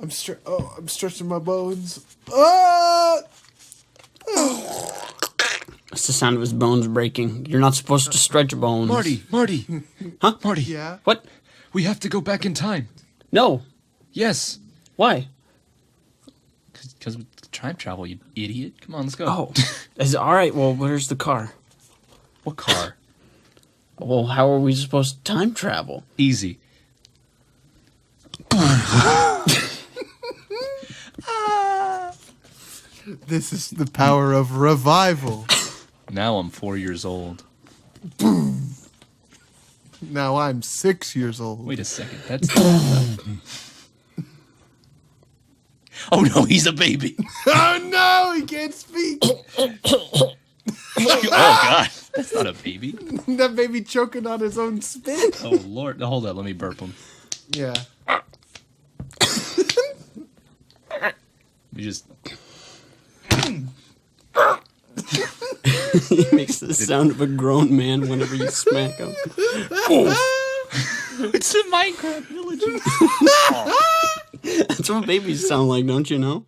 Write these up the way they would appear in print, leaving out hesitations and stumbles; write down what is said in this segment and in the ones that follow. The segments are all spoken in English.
I'm stretching my bones. Ah! That's the sound of his bones breaking. You're not supposed to stretch bones. Marty. Huh? Marty. Yeah. What? We have to go back in time. No. Yes. Why? Because time travel, you idiot. Come on, let's go. Oh. All right, well, where's the car? What car? Well, how are we supposed to time travel? Easy. This is the power of revival. Now I'm 4 years old. Now I'm 6 years old. Wait a second. That's. Oh no, he's a baby. Oh no, he can't speak. Oh God, that's not a baby. That baby choking on his own spit. Oh Lord, hold on, let me burp him. Yeah. We just. He makes the sound of a grown man whenever you smack him. It's a Minecraft village. That's what babies sound like, don't you know?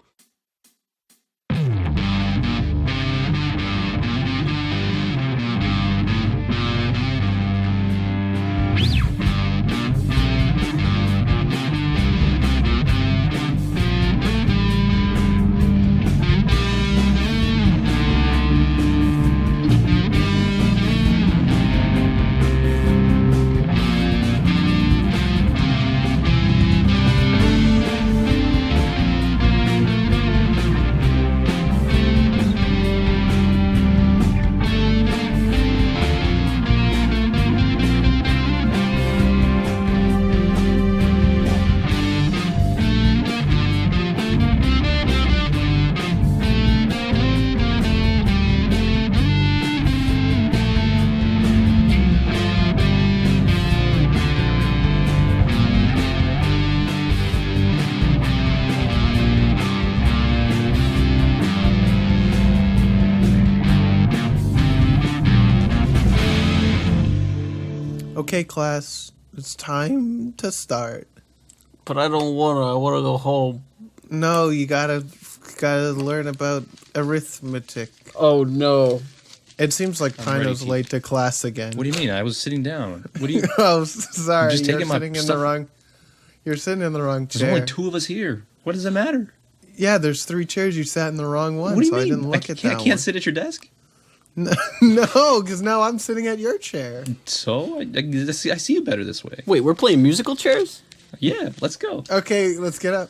Okay, class, it's time to start. But I don't wanna. I wanna go home. No, you gotta learn about arithmetic. Oh no. It seems like Pino's late to class again. What do you mean? I was sitting down. What do you? Oh, sorry. I'm just taking my stuff. You're sitting in the wrong chair. There's only two of us here. What does it matter? Yeah, there's 3 chairs. You sat in the wrong one, What do you so mean? I didn't look at that I can't sit at your desk. No, because now I'm sitting at your chair. So I see you better this way. Wait, we're playing musical chairs? Yeah, let's go. Okay, let's get up.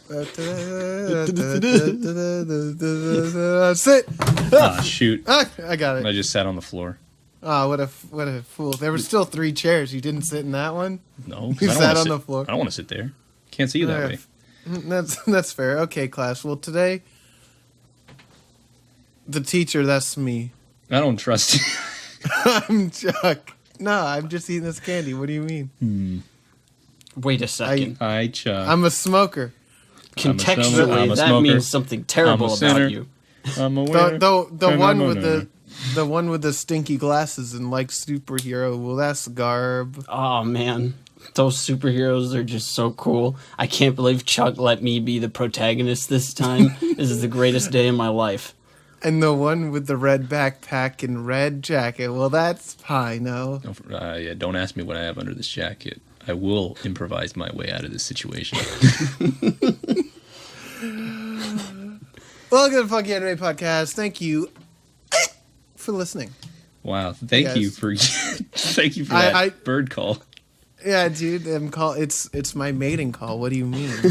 Sit. Ah, shoot. Ah, I got it. I just sat on the floor. Oh, what a fool! There were still 3 chairs. You didn't sit in that one. No, You sat on the floor. I don't want to sit there. Can't see you that way. That's fair. Okay, class. Well, today, the teacher, that's me. I don't trust you. I'm Chuck. No, I'm just eating this candy. What do you mean? Wait a second. Hi, Chuck. I'm a smoker. Contextually, I'm a that smoker. means something terrible about you. I'm a winner. The one with the stinky glasses and like superhero. Well, that's Garb. Oh man, those superheroes are just so cool. I can't believe Chuck let me be the protagonist this time. This is the greatest day of my life. And the one with the red backpack and red jacket. Well, that's Pino. Yeah, don't ask me what I have under this jacket. I will improvise my way out of this situation. Welcome to the Funky Anime Podcast. Thank you for listening. Wow, thank you for that bird call. Yeah, dude, it's my mating call. What do you mean? I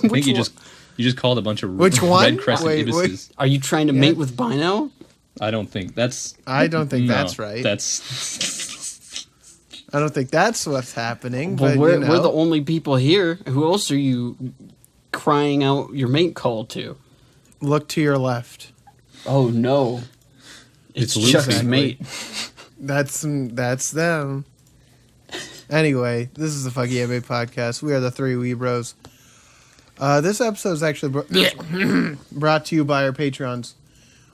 think you just called a bunch of red crescent ibises. Are you trying to mate with Pino? I don't think that's. I don't think that's right. I don't think that's what's happening. Well, but we're the only people here. Who else are you crying out your mate call to? Look to your left. Oh no, it's Chuck's mate. That's them. Anyway, this is the Funky Anime Podcast. We are the 3 Weebros. This episode is actually brought to you by our Patrons.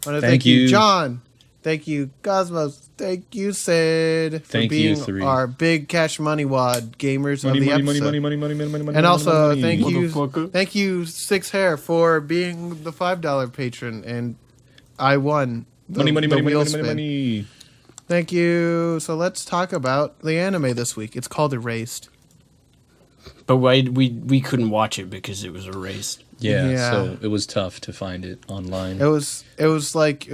I want to thank you, John. Thank you, Cosmos. Thank you, Sid, for Thank you, being 3. our big cash money wad gamers of the episode. Money. And also, money. thank you, Six Hair, for being the $5 patron, and I won. The wheel spin. Thank you. So let's talk about the anime this week. It's called Erased. But we couldn't watch it because it was erased. Yeah, so it was tough to find it online. It was like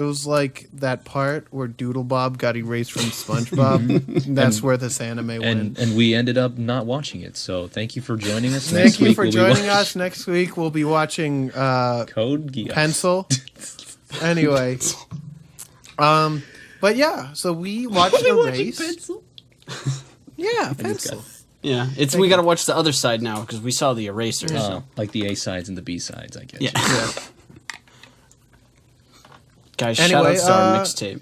that part where Doodle Bob got erased from SpongeBob. That's where this anime went. And we ended up not watching it. So thank you for joining us. Thank you for joining us. Next week we'll be watching Code Geass. Pencil. Anyway, but yeah, so we watched Erased. Yeah, Pencil. Yeah, we got to watch the other side now because we saw the erasers. So. Like the A sides and the B sides, I guess. Yeah. Guys, Anyway, shout out to our mixtape.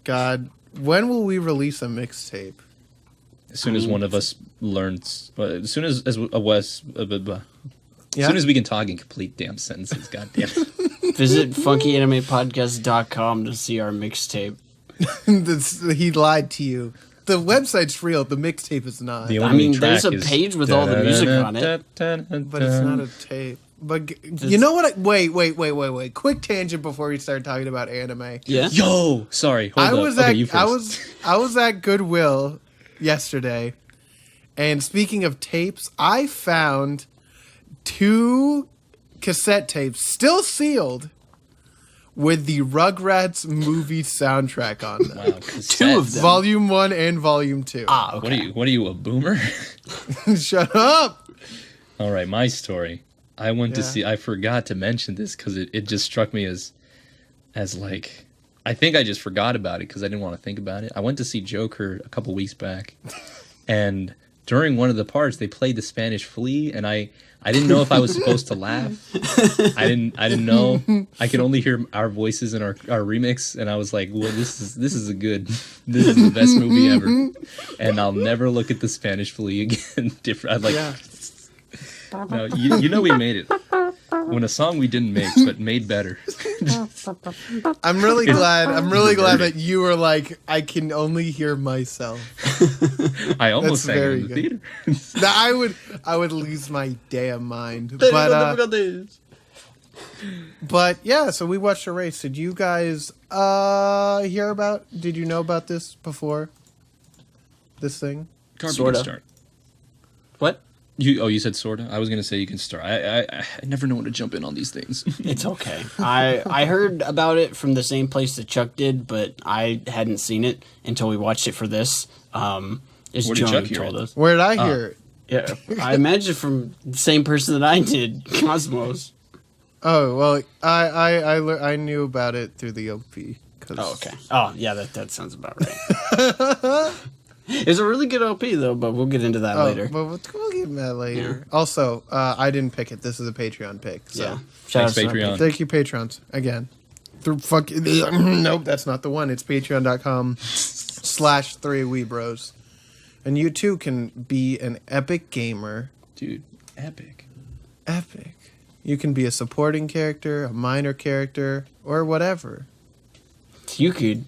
God, when will we release a mixtape? As soon as one of us learns, as soon as Wes, Yeah? as soon as we can talk in complete damn sentences. God damn it. Visit funkyanimetepodcast.com to see our mixtape. He lied to you. The website's real. The mixtape is not. The I only mean, track there's a is page with all the music on it. But it's not a tape. But you know what? Wait. Quick tangent before we start talking about anime. Yeah. Yo, sorry. Hold up. Okay, you first. I was at Goodwill yesterday, and speaking of tapes, I found 2 cassette tapes still sealed with the Rugrats movie soundtrack on them. Wow, 2 of them. Volume 1 and Volume 2. Ah, okay. What are you, a boomer? Shut up. All right, my story. I went to see. I forgot to mention this because it just struck me as like, I think I just forgot about it because I didn't want to think about it. I went to see Joker a couple weeks back, and during one of the parts they played the Spanish Flea, and I didn't know if I was supposed to laugh. I didn't know. I could only hear our voices in our remix, and I was like, "Well, this is this is the best movie ever," and I'll never look at the Spanish Flea again. Different. No, you know we made it. When a song we didn't make, but made better. I'm really glad that you were like, I can only hear myself. I almost sang it very in the good. theater. I would lose my damn mind. But But yeah, so we watched Erased. Did you guys did you know about this before? This thing? Garb, you Sorta. can start. What? You said sorta? I was going to say you can start. I never know when to jump in on these things. It's okay. I heard about it from the same place that Chuck did, but I hadn't seen it until we watched it for this. It's Where did Joan Chuck who hear told it? us. Where did I hear it? Yeah, I imagine from the same person that I did, Cosmos. Oh, well, I knew about it through the OP. Oh, okay. Oh, yeah, that sounds about right. It's a really good OP, though, but we'll get into that later. But we'll get into that later. Yeah. Also, I didn't pick it. This is a Patreon pick. So. Yeah. Thanks, Patreon. Thank you, Patrons. Again. Nope, that's not the one. It's patreon.com/3weebros. And you, too, can be an epic gamer. Dude, epic. Epic. You can be a supporting character, a minor character, or whatever. You could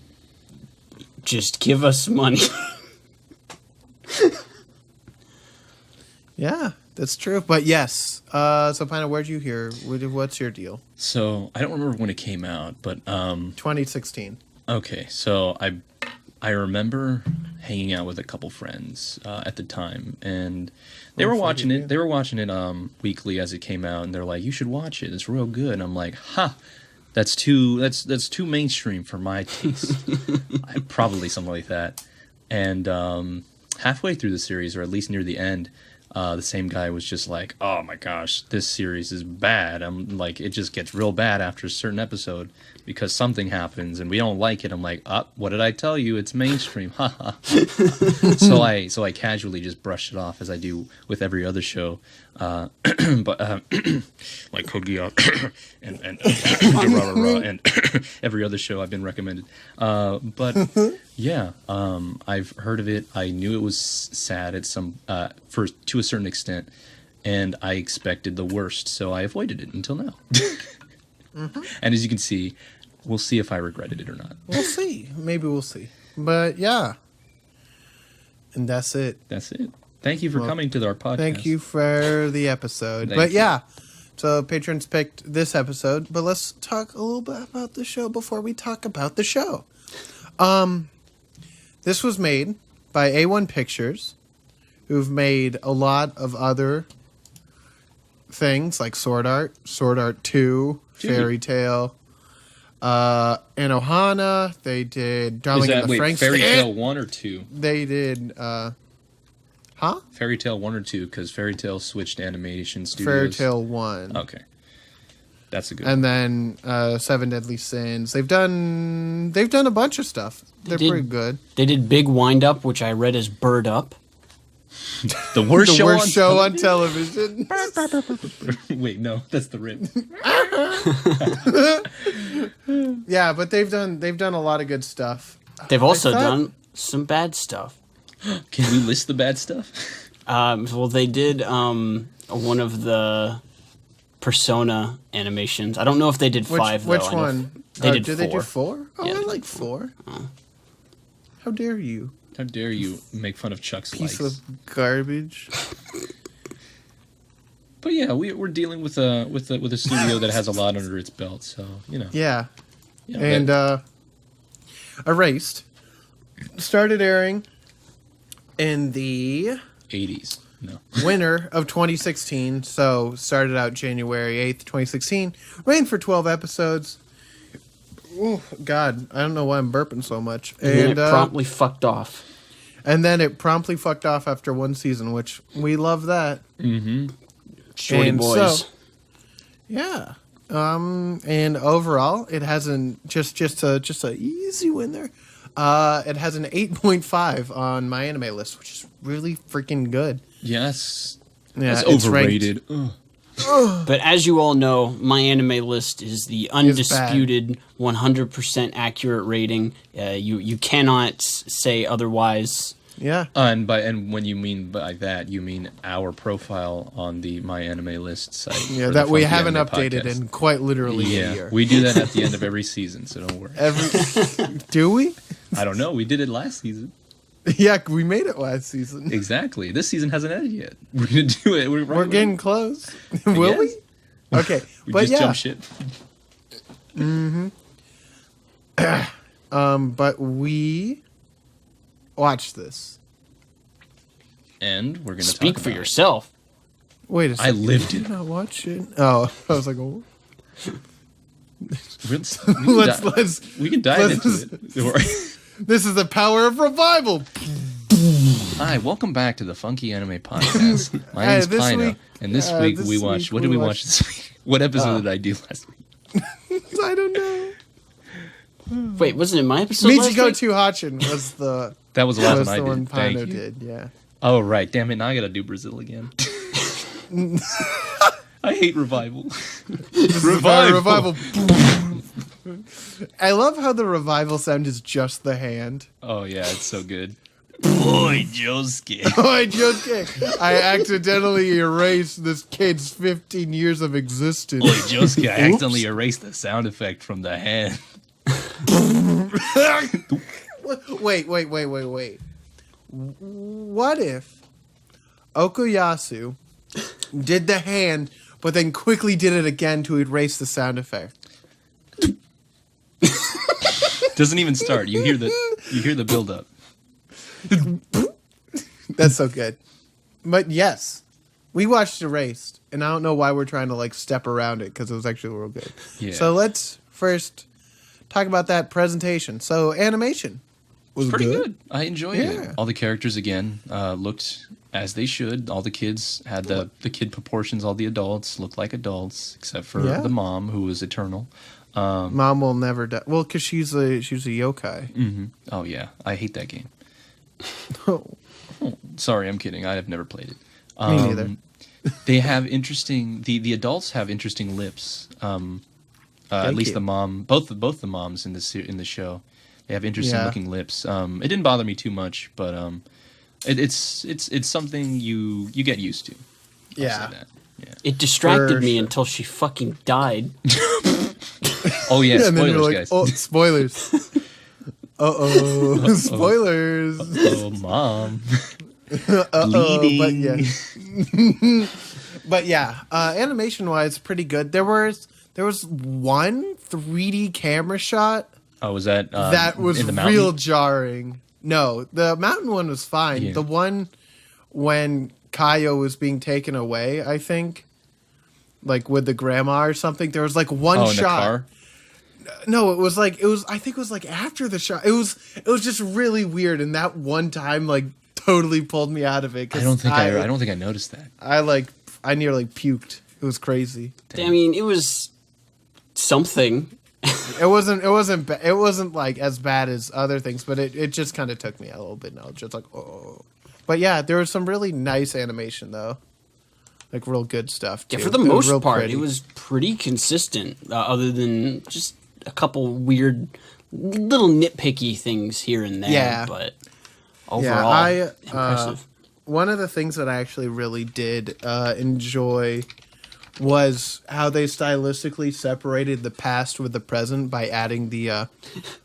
just give us money. Yeah, that's true. But yes, so Pino, where'd you hear? What's your deal? So, I don't remember when it came out, but 2016. Okay, so I remember hanging out with a couple friends at the time, and they were watching it. They were watching it weekly as it came out, and they're like, "You should watch it. It's real good." And I'm like, "Ha, that's too mainstream for my taste." Probably something like that. And halfway through the series, or at least near the end, the same guy was just like, "Oh my gosh, this series is bad." I'm like, it just gets real bad after a certain episode because something happens and we don't like it. I'm like, what did I tell you? It's mainstream. So I casually just brushed it off as I do with every other show. But like Code Geass and and every other show I've been recommended. But yeah, I've heard of it. I knew it was sad at to a certain extent, and I expected the worst, so I avoided it until now. And as you can see, we'll see if I regretted it or not. We'll see. Maybe we'll see. But yeah. And that's it. That's it. Thank you for coming to our podcast. Thank you for the episode. Thank you. Yeah. So patrons picked this episode, but let's talk a little bit about the show before we talk about the show. This was made by A1 Pictures, who've made a lot of other things like Sword Art 2, Fairy Tale, Anohana. They did Darling in the Franxx. Fairy Tale 1 or 2? They did, Fairy Tale 1 or 2, because Fairy Tale switched animation studios. Fairy Tale 1. Okay. That's a good And one. then Seven Deadly Sins. They've done a bunch of stuff. They're pretty good. They did Big Wind Up, which I read as Bird Up. The worst show on television. Wait, no, that's the rip. Yeah, but they've done a lot of good stuff. They've also done some bad stuff. Can we list the bad stuff? Well, they did one of the Persona animations. I don't know if they did 5, though. Which one? They did 4. Did they do 4? Oh, Yeah, I they like 4. How dare you? How dare you make fun of Chuck's Piece likes? of garbage. But yeah, we're dealing with a studio that has a lot under its belt, so you know. Yeah. Yeah, And Erased started airing in the 80s. No. winter of 2016. So started out January 8th, 2016. Ran for 12 episodes. Oh, God. I don't know why I'm burping so much. And it promptly fucked off. And then it promptly fucked off after one season, which we love that. Mm-hmm. Shorty And boys. so- Yeah. And overall, it has just a easy win there. It has an 8.5 on my anime list, which is really freaking good. Yes. Yeah, That's it's overrated. But as you all know, my anime list is the undisputed 100% accurate rating. You cannot say otherwise. Yeah. And when you mean by that, you mean our profile on the My Anime List site. Yeah, for that the we Funky haven't Anime updated Podcast. in quite literally a Yeah, year. we do that at the end of every season, so don't worry. Do we? I don't know. We did it last season. Yeah, we made it last season. Exactly. This season hasn't ended yet. We're gonna do it. We're getting close. Will we? guess. Okay, We but just yeah. jump ship. But we watched this. And we're gonna Speak talk for about yourself. Wait a I second. lived Did it. you not watch it? Oh, I was like, oh. Let's Let's. we can dive let's- into it. Don't worry. This is the power of revival. Hi, welcome back to the Funky Anime Podcast. My Hey, name's this Pino, week- and this week this we watched. week What did we we watch this week? What episode did I do last week? I don't know. Wait, wasn't it my episode last Michiko week? to Hachin was the That was the last was one I the did. one Thank Pino you. did. Yeah. Oh right, damn it! Now I gotta do Brazil again. I hate revival. Revival. I love how the revival sound is just the hand. Oh yeah, it's so good. Boy, Josuke. Oh, Josuke. I accidentally erased this kid's 15 years of existence. Boy, Josuke, I accidentally erased the sound effect from the hand. Wait. What if Okuyasu did the hand, but then quickly did it again to erase the sound effect? Doesn't even start. You hear the build up. That's so good. But yes, we watched Erased, and I don't know why we're trying to like step around it because it was actually real good. Yeah. So let's first talk about that presentation. So animation was Pretty good. I enjoyed Yeah. it. All the characters again looked as they should. All the kids had the kid proportions. All the adults looked like adults, except for Yeah. the mom, who was eternal. Mom will never die. Well, because she's a yokai. Mm-hmm. Oh yeah, I hate that game. Oh, Sorry, I'm kidding. I have never played it. Me neither. They have interesting. The adults have interesting lips. At Thank least you. the mom, both the moms in the show, they have interesting Yeah. looking lips. It didn't bother me too much, but it's something you get used to. I'll Yeah. say that. Yeah. It distracted For me sure. until she fucking died. Oh yeah, and then you're spoilers, like, guys. oh, spoilers. Uh-oh, spoilers. Oh, mom. Bleeding. Bleeding. But yeah, animation-wise, pretty good. There was one 3D camera shot Oh, was that that was in the mountain? real jarring. No, the mountain one was fine. Yeah. The one when Kaio was being taken away, I think, like with the grandma or something. There was like one in the shot. car? No, it was. I think it was like after the shot. It was just really weird, and that one time like totally pulled me out of it. I don't think I noticed that. I nearly puked. It was crazy. I mean, it was something. It wasn't like as bad as other things, but it just kind of took me a little bit. And I was just like, oh. But yeah, there was some really nice animation though, like real good stuff too. Yeah, for the most part, it was pretty consistent. Other than just a couple weird, little nitpicky things here and there. Yeah. But overall, Yeah, impressive. one of the things that I actually really did enjoy was how they stylistically separated the past with the present by adding the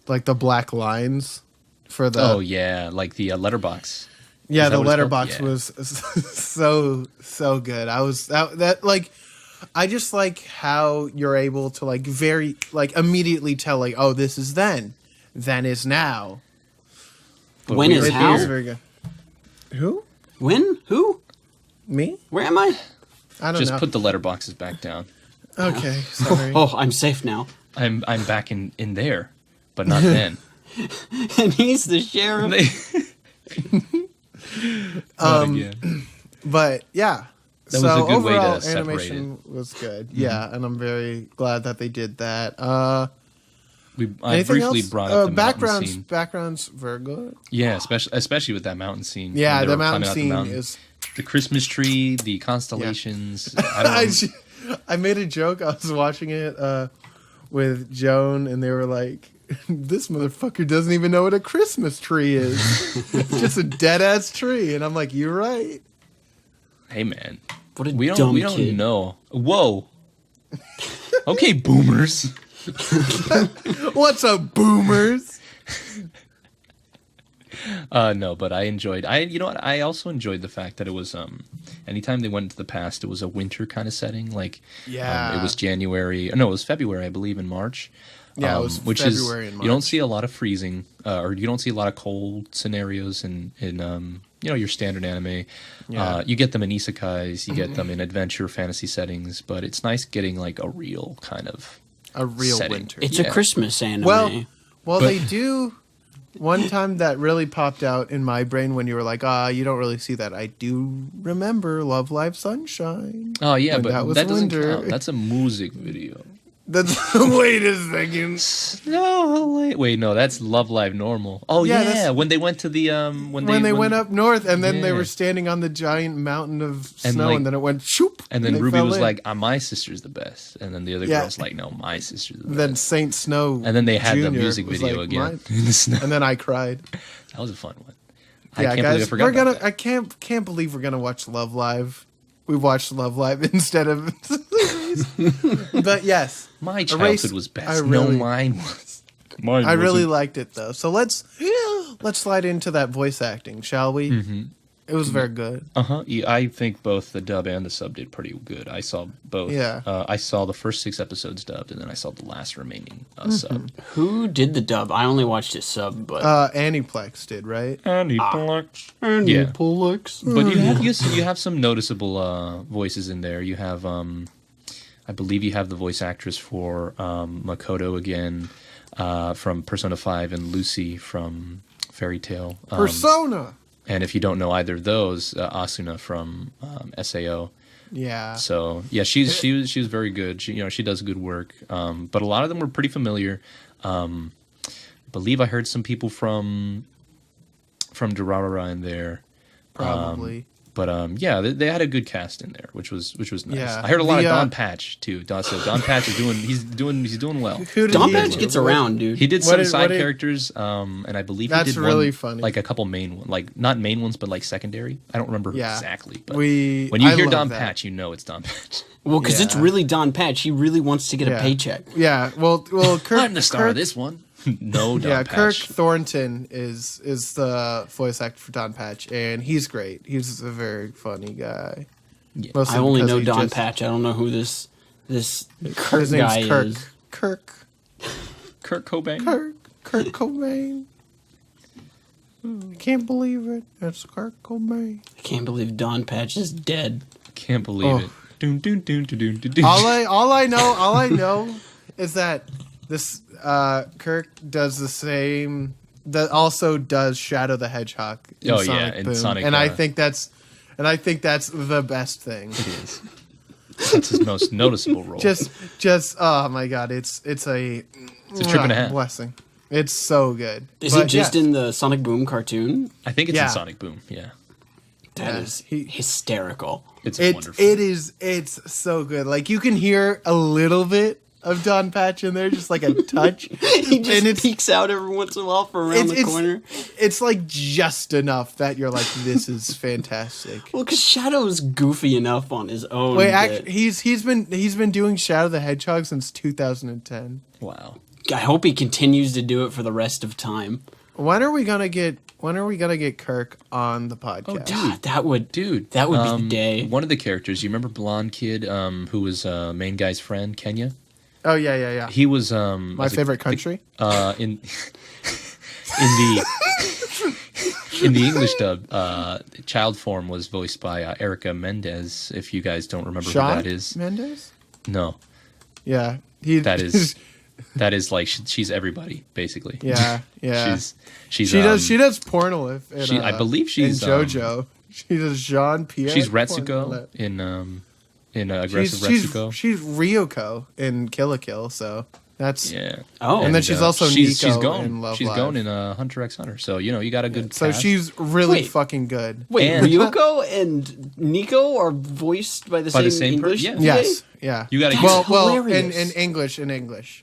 like the black lines for the. Oh yeah, like the letterbox. Yeah, the what it's letterbox called? was so good. I was that like I just like how you're able to like very like immediately tell like, oh, this is then is now. But When is It how? was very good. Who? When? Who? Me? Where am I? I don't Just know. put the letterboxes back down. Okay, sorry. Oh, I'm safe now. I'm back in there, but not then. And he's the sheriff. Not again. But yeah. That so was a good way to overall, separate animation was good. Yeah, and I'm very glad that they did that. I Anything briefly else? brought up the mountain scene. Backgrounds very good. Yeah, especially with that mountain scene. Yeah, when they the were mountain climbing out the scene mountain. is. The Christmas tree, the constellations. I don't know. I made a joke. I was watching it with Joan, and they were like, "This motherfucker doesn't even know what a Christmas tree is. It's just a dead ass tree." And I'm like, "You're right." Hey man, What a we dumb don't kid. know. Whoa. Okay, boomers. What's up, boomers? No, but I enjoyed. You know what? I also enjoyed the fact that it was anytime they went into the past, it was a winter kind of setting. Like Yeah. it was January. No, it was February, I believe, in March. Yeah, it was which February is and you don't March. see a lot of freezing, or you don't see a lot of cold scenarios in your standard anime. Yeah. You get them in isekais, you get them in adventure fantasy settings, but it's nice getting like a real kind of A real setting. winter. It's Yeah. a Christmas anime. Well, But- they do. One time that really popped out in my brain when you were like, you don't really see that. I do remember Love Live Sunshine. Oh yeah, When but that was that doesn't winter. count. That's a music video. That's wait a second. No, wait, no, that's Love Live Normal. Oh Yeah, yeah, that's- when they went to the When they went up north and then they Yeah. were standing on the giant mountain of And, snow like- and then it went shoop. and then they Ruby fell was in. like, "My sister's the best," and then the other Yeah. girl's like, "No, my sister's the best." Then Saint Snow. And then they had the Jr. music was video like, again "Mine." in the snow. And then I cried. That was a fun one. Yeah, I can't guys, believe I forgot about that. I can't believe we're gonna watch Love Live. We watched Love Live instead of But yes. My Erase- childhood was best. I really- No, mine was. Mine I really wasn't. liked it though. So let's slide into that voice acting, shall we? Mm-hmm. It was very good. Yeah, I think both the dub and the sub did pretty good. I saw both. Yeah. I saw the first 6 episodes dubbed, and then I saw the last remaining Mm-hmm. sub. who did the dub? I only watched it sub, but Aniplex did, right? Yeah. Pollex. But you have some noticeable voices in there. You have, I believe you have the voice actress for Makoto again from Persona 5 and Lucy from Fairy Tail. Persona. And if you don't know either of those, Asuna from SAO. Yeah. So yeah, she was very good. She does good work. But a lot of them were pretty familiar. I believe I heard some people from Durarara in there. Probably. But yeah, they had a good cast in there, which was nice. Yeah. I heard a lot of Don Patch too. So Don Patch is doing well. Don Patch gets around, dude. He did some side characters, and I believe he did really one, funny. like a couple main ones, like not main ones, but like secondary. I don't remember exactly. But when you hear Don Patch, you know it's Don Patch. Well, because it's really Don Patch. He really wants to get a paycheck. Yeah. Well, Kirk. I'm the star of this one. No, Don Patch. Kirk Thornton is the voice actor for Don Patch, and he's great. He's a very funny guy. Yeah. I only know Don Patch. I don't know who this Kirk his name's guy Kirk. is. Kirk Cobain. Kirk Cobain. I can't believe it. That's Kirk Cobain. I can't believe Don Patch is dead. Can't believe it. Doon, doon, doon, doon, doon, doon. All I know is that this Kirk does the same. That also does Shadow the Hedgehog. In Sonic Boom. Sonic. And I think that's the best thing. It is. That's his most noticeable role. Just oh my god, it's a trip and a half. Blessing. It's so good. Is it just in the Sonic Boom cartoon? I think it's in Sonic Boom. Yeah. That is hysterical. It's wonderful. It's so good. Like you can hear a little bit of Don Patch in there, just like a touch. He just peeks out every once in a while from around the corner. It's like just enough that you're like, this is fantastic. Well, because Shadow's goofy enough on his own. Wait, actually, he's been doing Shadow the Hedgehog since 2010. Wow. I hope he continues to do it for the rest of time. When are we gonna get Kirk on the podcast? Oh, dude, that would be the day. One of the characters, you remember blonde kid who was main guy's friend, Kenya? Oh yeah. He was my favorite country. In the English dub, child form was voiced by Erica Mendez. If you guys don't remember who that is, Mendez. No. Yeah, that is like she's everybody basically. Yeah. She does Pornolith. I believe she's in JoJo. She does Jean Pierre. She's Retsuko in Aggressive Retsuko. She's Ryoko in Kill la Kill, so that's and then she's also Nico in Love She's Live. going in Hunter x Hunter, so you got a good. So cast. she's really fucking good. Wait, Ryoko and Nico are voiced by the same English? Yeah. Yes, yeah. You got to well in English.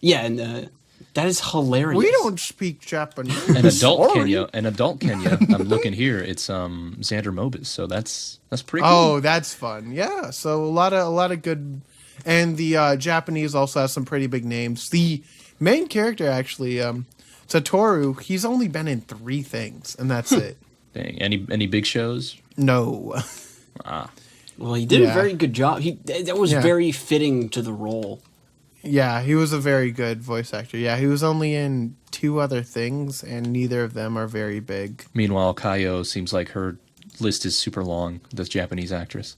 Yeah, and that is hilarious. We don't speak Japanese. An adult Kenya. I'm looking here. It's Xander Mobus, so that's pretty cool. Oh, that's fun. Yeah. So a lot of good, and the Japanese also have some pretty big names. The main character actually, Satoru, he's only been in 3 things, and that's it. Dang. Any big shows? No. Well, he did a very good job. That was very fitting to the role. Yeah, he was a very good voice actor. Yeah, he was only in 2 other things, and neither of them are very big. Meanwhile, Kaio seems like her list is super long. This Japanese actress.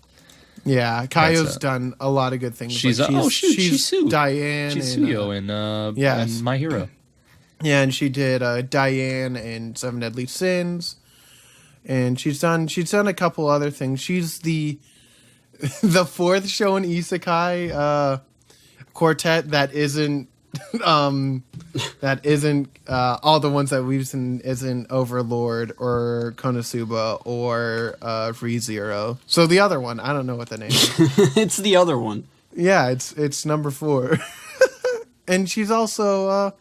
Yeah, Kaio's done a lot of good things. She's she's Diane. She's Suyo in My Hero. Yeah, and she did Diane in 7 Deadly Sins, and she's done a couple other things. She's the 4th show in Isekai quartet that isn't all the ones that we've seen isn't Overlord or Konosuba or ReZero. So the other one, I don't know what the name is. It's the other one. Yeah, it's number 4. And she's also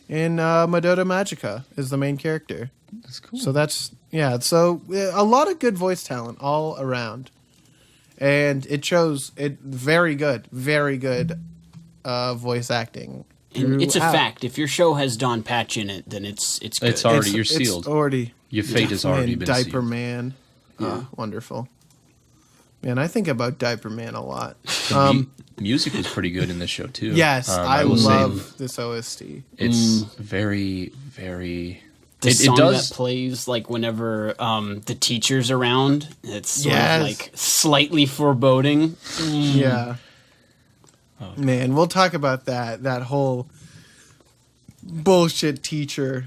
in Madoda Magica is the main character. That's cool. So so a lot of good voice talent all around. And it shows very good voice acting. And it's a fact. If your show has Don Patch in it, then it's good. It's already you're sealed. Your fate has already been Diaper sealed. Man. Wonderful. Man, I think about Diaper Man a lot. Music was pretty good in this show too. Yes, I love this OST. It's very, very. The song that plays like whenever the teacher's around. It's sort of like slightly foreboding. Yeah. Oh, man, we'll talk about that whole bullshit teacher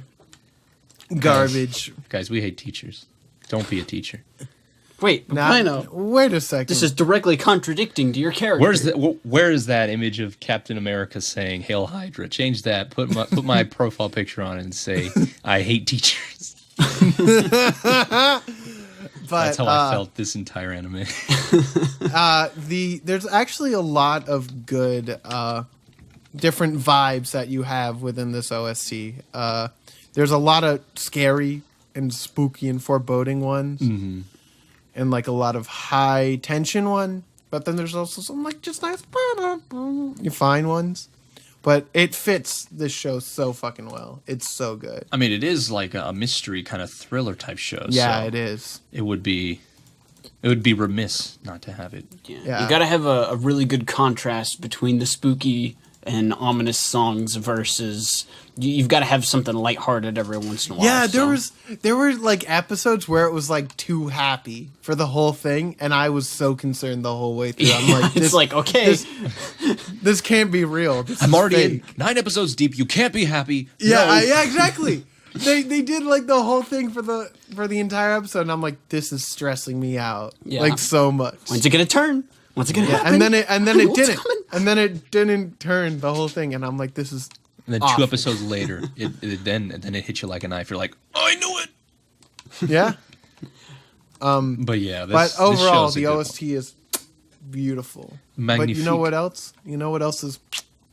garbage. Guys, we hate teachers. Don't be a teacher. Wait, Pino. Wait a second. This is directly contradicting to your character. Where is that image of Captain America saying "Hail Hydra"? Change that. Put my profile picture on it and say, "I hate teachers." That's how I felt this entire anime. There's actually a lot of good different vibes that you have within this OST. There's a lot of scary and spooky and foreboding ones, and like a lot of high tension one. But then there's also some like just nice, you fine ones. But it fits this show so fucking well. It's so good. I mean, it is like a mystery kind of thriller type show. Yeah, so it is. It would be remiss not to have it. Yeah. You got to have a really good contrast between the spooky and ominous songs versus you've got to have something lighthearted every once in a while. Yeah, there were like episodes where it was like too happy for the whole thing, and I was so concerned the whole way through. I'm like, it's like, okay, this can't be real. I'm already in 9 episodes deep. You can't be happy. Yeah, No. yeah, exactly. They did like the whole thing for the entire episode, and I'm like, this is stressing me out like so much. When's it gonna turn? What's it gonna happen? And then it What's didn't. coming? And then it didn't turn the whole thing, and I'm like, this is. And then awful. 2 episodes later, then it hits you like a knife. You're like, oh, I knew it. Yeah. But yeah, But overall, this show's a the good OST is beautiful. Magnifique. But you know what else? You know what else is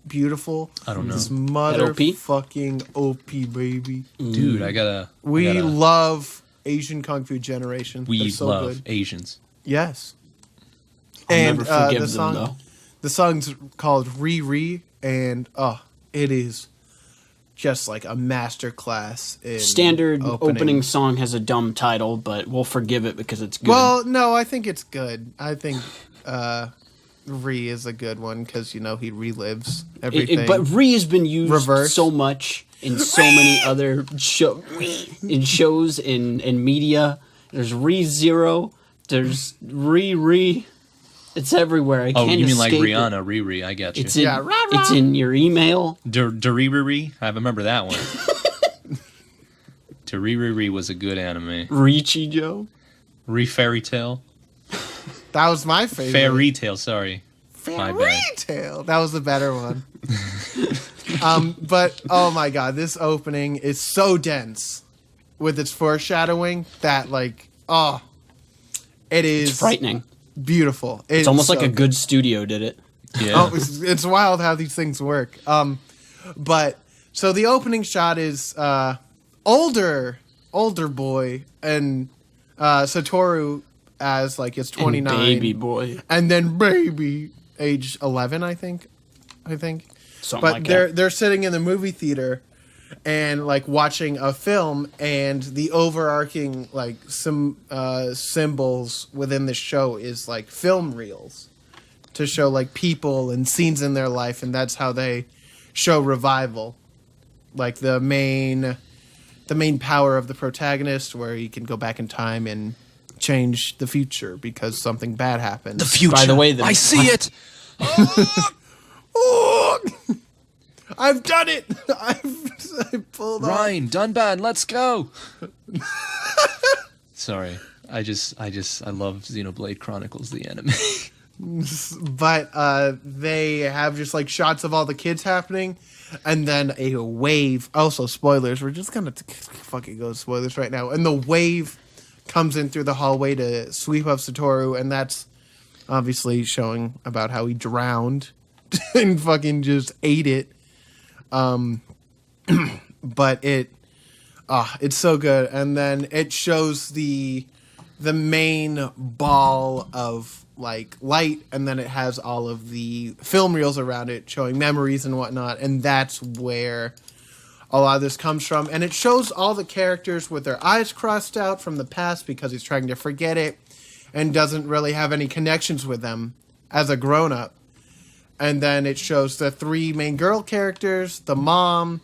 beautiful? I don't know. This OP? motherfucking OP, baby. one. Dude, We love Asian Kung Fu Generation. We They're so love good. Asians. Yes. I'll And never forgive the them, song, though. the song's called Re, and it is just like a masterclass in Standard opening song has a dumb title, but we'll forgive it because it's good. Well, no, I think it's good. I think Re is a good one because he relives everything. But Re has been used Reverse. so much in so many other shows in media. There's Re Zero. There's Re. It's everywhere. I can't you mean like escape it. Rihanna, Riri? I got you. It's in, it's in your email. Doriri, I remember that one. Doriri was a good anime. Richi Joe. Fairy Tale. That was my favorite. Fairy Tale, sorry. My Fairy bad. Tale. That was the better one. But oh my god, this opening is so dense with its foreshadowing that it is It's frightening. beautiful. It's almost like a good studio did it. Yeah. Oh, it's wild how these things work. But so the opening shot is older boy and Satoru as like it's 29, And baby boy. and then baby age 11, I think. Something But like they're sitting in the movie theater and like watching a film, and the overarching like some symbols within the show is like film reels to show like people and scenes in their life, and that's how they show revival. Like the main power of the protagonist, where he can go back in time and change the future because something bad happened. The future. By the way, I see it. Oh! I've done it. I pulled off. Ryan, Dunban, let's go. Sorry. I love Xenoblade Chronicles, the anime. But they have just like shots of all the kids happening, and then a wave. Also, spoilers. We're just gonna fucking go spoilers right now. And the wave comes in through the hallway to sweep up Satoru, and that's obviously showing about how he drowned and fucking just ate it. But it's so good. And then it shows the main ball of like light, and then it has all of the film reels around it showing memories and whatnot, and that's where a lot of this comes from. And it shows all the characters with their eyes crossed out from the past because he's trying to forget it and doesn't really have any connections with them as a grown-up. And then it shows the 3 main girl characters, the mom,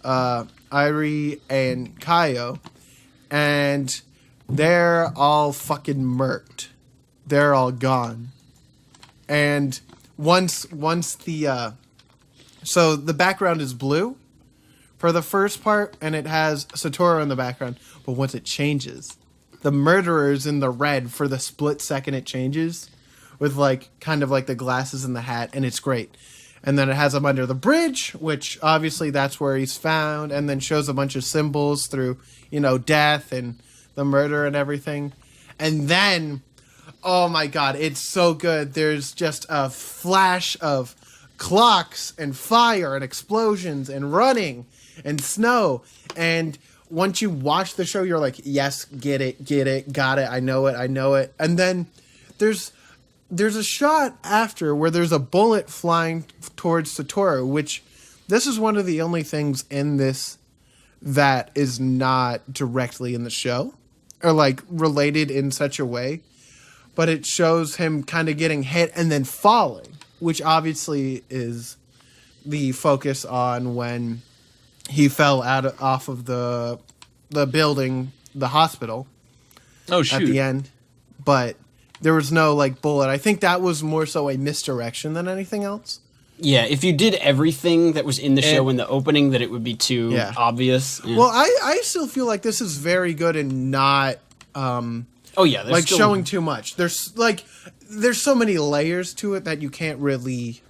Irie, and Kaio. And they're all fucking murked. They're all gone. And once the... so the background is blue for the first part, and it has Satoru in the background. But once it changes, the murderer is in the red for the split second it changes, with like kind of like the glasses and the hat, and it's great. And then it has him under the bridge, which obviously that's where he's found, and then shows a bunch of symbols through, death and the murder and everything. And then, oh my God, it's so good. There's just a flash of clocks and fire and explosions and running and snow. And once you watch the show, you're like, yes, get it, got it, I know it. And then there's a shot after where there's a bullet flying towards Satoru, which this is one of the only things in this that is not directly in the show or like related in such a way, but it shows him kind of getting hit and then falling, which obviously is the focus on when he fell off of the building, the hospital. Oh, shoot. At the end, but there was no like bullet. I think that was more so a misdirection than anything else. Yeah, if you did everything that was in the show in the opening, that it would be too obvious. Yeah. Well, I still feel like this is very good and not like showing too much. There's so many layers to it that you can't really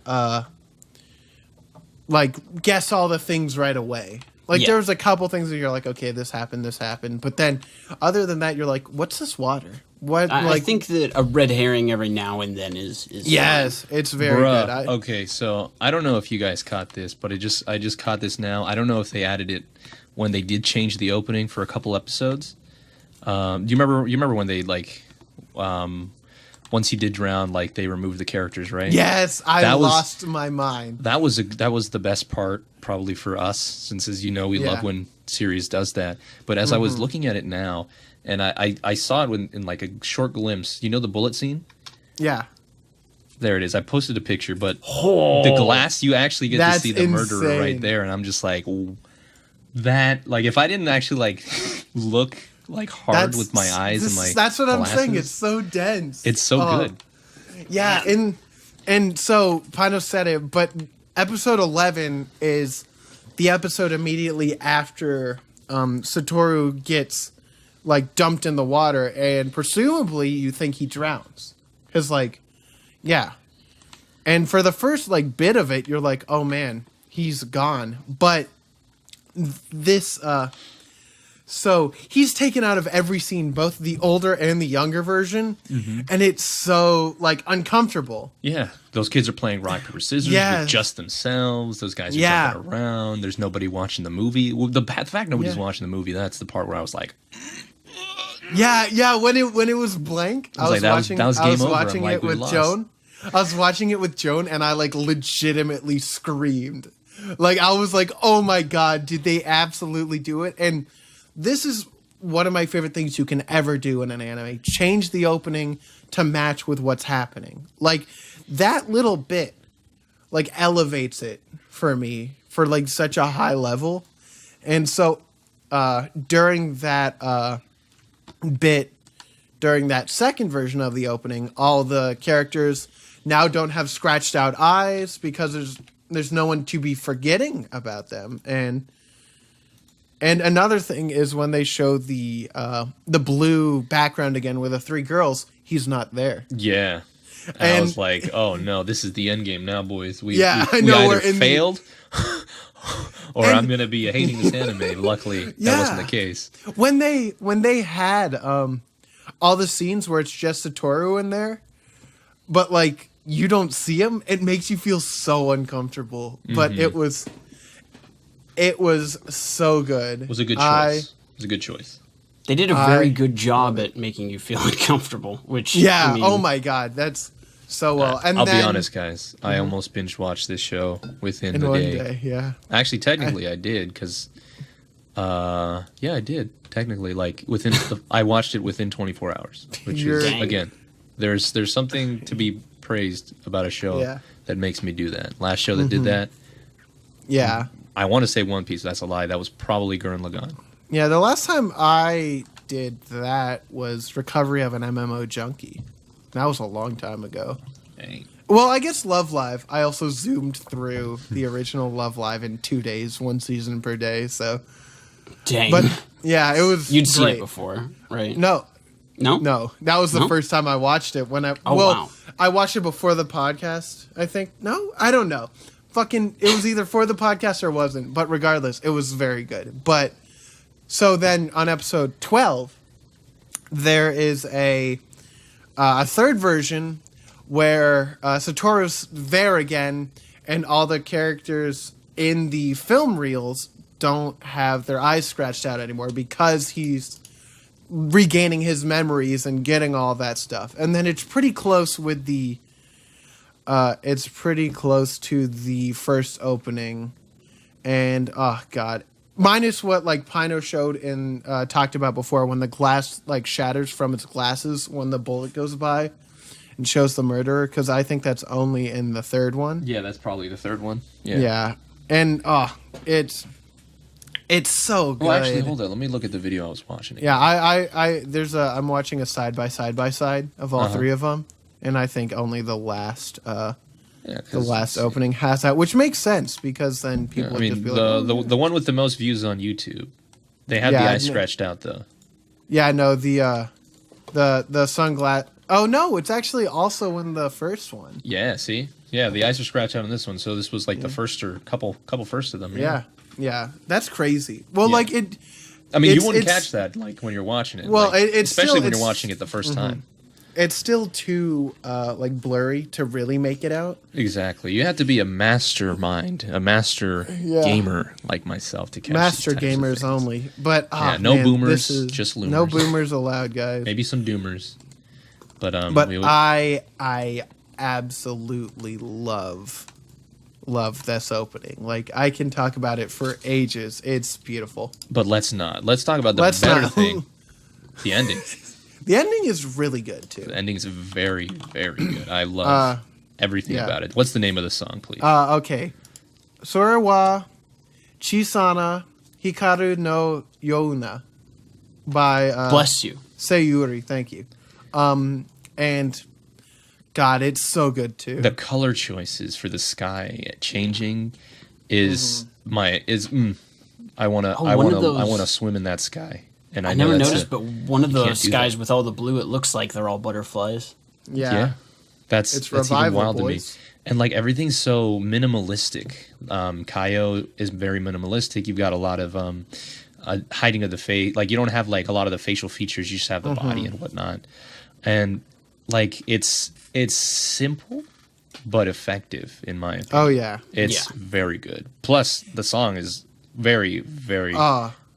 like guess all the things right away. Like there was a couple things that you're like, okay, this happened, but then other than that, you're like, what's this water? What? I think that a red herring every now and then is yes, fine. It's very good. Okay, so I don't know if you guys caught this, but I just caught this now. I don't know if they added it when they did change the opening for a couple episodes. Do you remember when they like once he did drown, like they removed the characters, right? Yes, I lost my mind. That was the best part probably for us, since as you know we love when series does that. But as I was looking at it now, and I saw it in like a short glimpse. You know the bullet scene? Yeah. There it is. I posted a picture, but the glass, you actually get to see the murderer right there, and I'm just like, that, like, if I didn't actually like look like hard with my eyes and my that's what glasses, I'm saying. It's so dense. It's so good. Yeah, and so Pino said it, but episode 11 is the episode immediately after Satoru gets like dumped in the water, and presumably you think he drowns. Because like, yeah. And for the first like bit of it, you're like, oh man, he's gone. But this, so he's taken out of every scene, both the older and the younger version, and it's so like uncomfortable. Yeah, those kids are playing rock paper scissors with just themselves. Those guys are jumping around. There's nobody watching the movie. Well, the fact nobody's watching the movie, that's the part where I was like, yeah. When it was blank, I was watching it with Joan. I was watching it with Joan, and I like legitimately screamed. Like I was like, oh my god, did they absolutely do it? And this is one of my favorite things you can ever do in an anime. Change the opening to match with what's happening. Like that little bit like elevates it for me for like such a high level. And so during that bit, during that second version of the opening, all the characters now don't have scratched out eyes because there's no one to be forgetting about them. And another thing is when they show the blue background again with the three girls, he's not there. Yeah. And I was like, oh no, this is the end game now, boys. We I know either failed or I'm going to be hating this anime. Luckily, that wasn't the case. When they had all the scenes where it's just Satoru in there, but like you don't see him, it makes you feel so uncomfortable. But it was so good. It was a good choice. It was a good choice. They did a very good job at making you feel uncomfortable, which oh my god, that's so well. And I'll be honest, guys, I almost binge watched this show within the day. Yeah. Actually, technically, I did because, I did technically like I watched it within 24 hours, which is again, there's something to be praised about a show that makes me do that. Last show that did that, I want to say One Piece. That's a lie. That was probably Gurren Lagann. Yeah, the last time I did that was Recovery of an MMO Junkie. That was a long time ago. Dang. Well, I guess Love Live. I also zoomed through the original Love Live in 2 days, one season per day. So, dang. But yeah, it was. You'd great. seen it before, right? No. That was the No? first time I watched it. Wow. I watched it before the podcast. I think I don't know. It was either for the podcast or it wasn't. But regardless, it was very good. But so then on episode 12, there is a third version where Satoru's there again, and all the characters in the film reels don't have their eyes scratched out anymore because he's regaining his memories and getting all that stuff. And then it's pretty close with the it's pretty close to the first opening. And oh god, minus what like Pino showed and talked about before, when the glass like shatters from its glasses when the bullet goes by and shows the murderer, because I think that's only in the third one. Yeah, that's probably the third one. Yeah. And it's so good. Well, actually, hold on. Let me look at the video I was watching. Yeah, I'm watching a side by side of all three of them, and I think only the last opening has that, which makes sense because then people would just be like, the one with the most views on YouTube, they had the eye scratched out though. Yeah, no, the sunglass. Oh no, it's actually also in the first one. Yeah, see, yeah, the eyes are scratched out on this one, so this was like the first or couple first of them. Yeah, that's crazy. Well, like it. I mean, you wouldn't catch that like when you're watching it. Well, like, it's especially still, when you're watching it the first time. It's still too like blurry to really make it out. Exactly. You have to be a mastermind, a master gamer like myself to catch master these types of gamers things. only. But no boomers, just loomers. No boomers allowed, guys. Maybe some doomers. But I absolutely love this opening. Like I can talk about it for ages. It's beautiful. But let's not. Let's talk about the better thing. The ending. The ending is really good too. The ending is very, very good. I love everything about it. What's the name of the song, please? Okay. Sora wa Chisana Hikaru no Youna by Bless you. Sayuri. Thank you. And God, it's so good too. The color choices for the sky changing is I wanna swim in that sky. And I never noticed, but one of the skies with all the blue, it looks like they're all butterflies. Yeah. That's revival, even wild boys. to me. And like everything's so minimalistic. Kaio is very minimalistic. You've got a lot of hiding of the face. Like you don't have like a lot of the facial features. You just have the body and whatnot. And like it's simple but effective in my opinion. Oh yeah. It's very good. Plus the song is very, very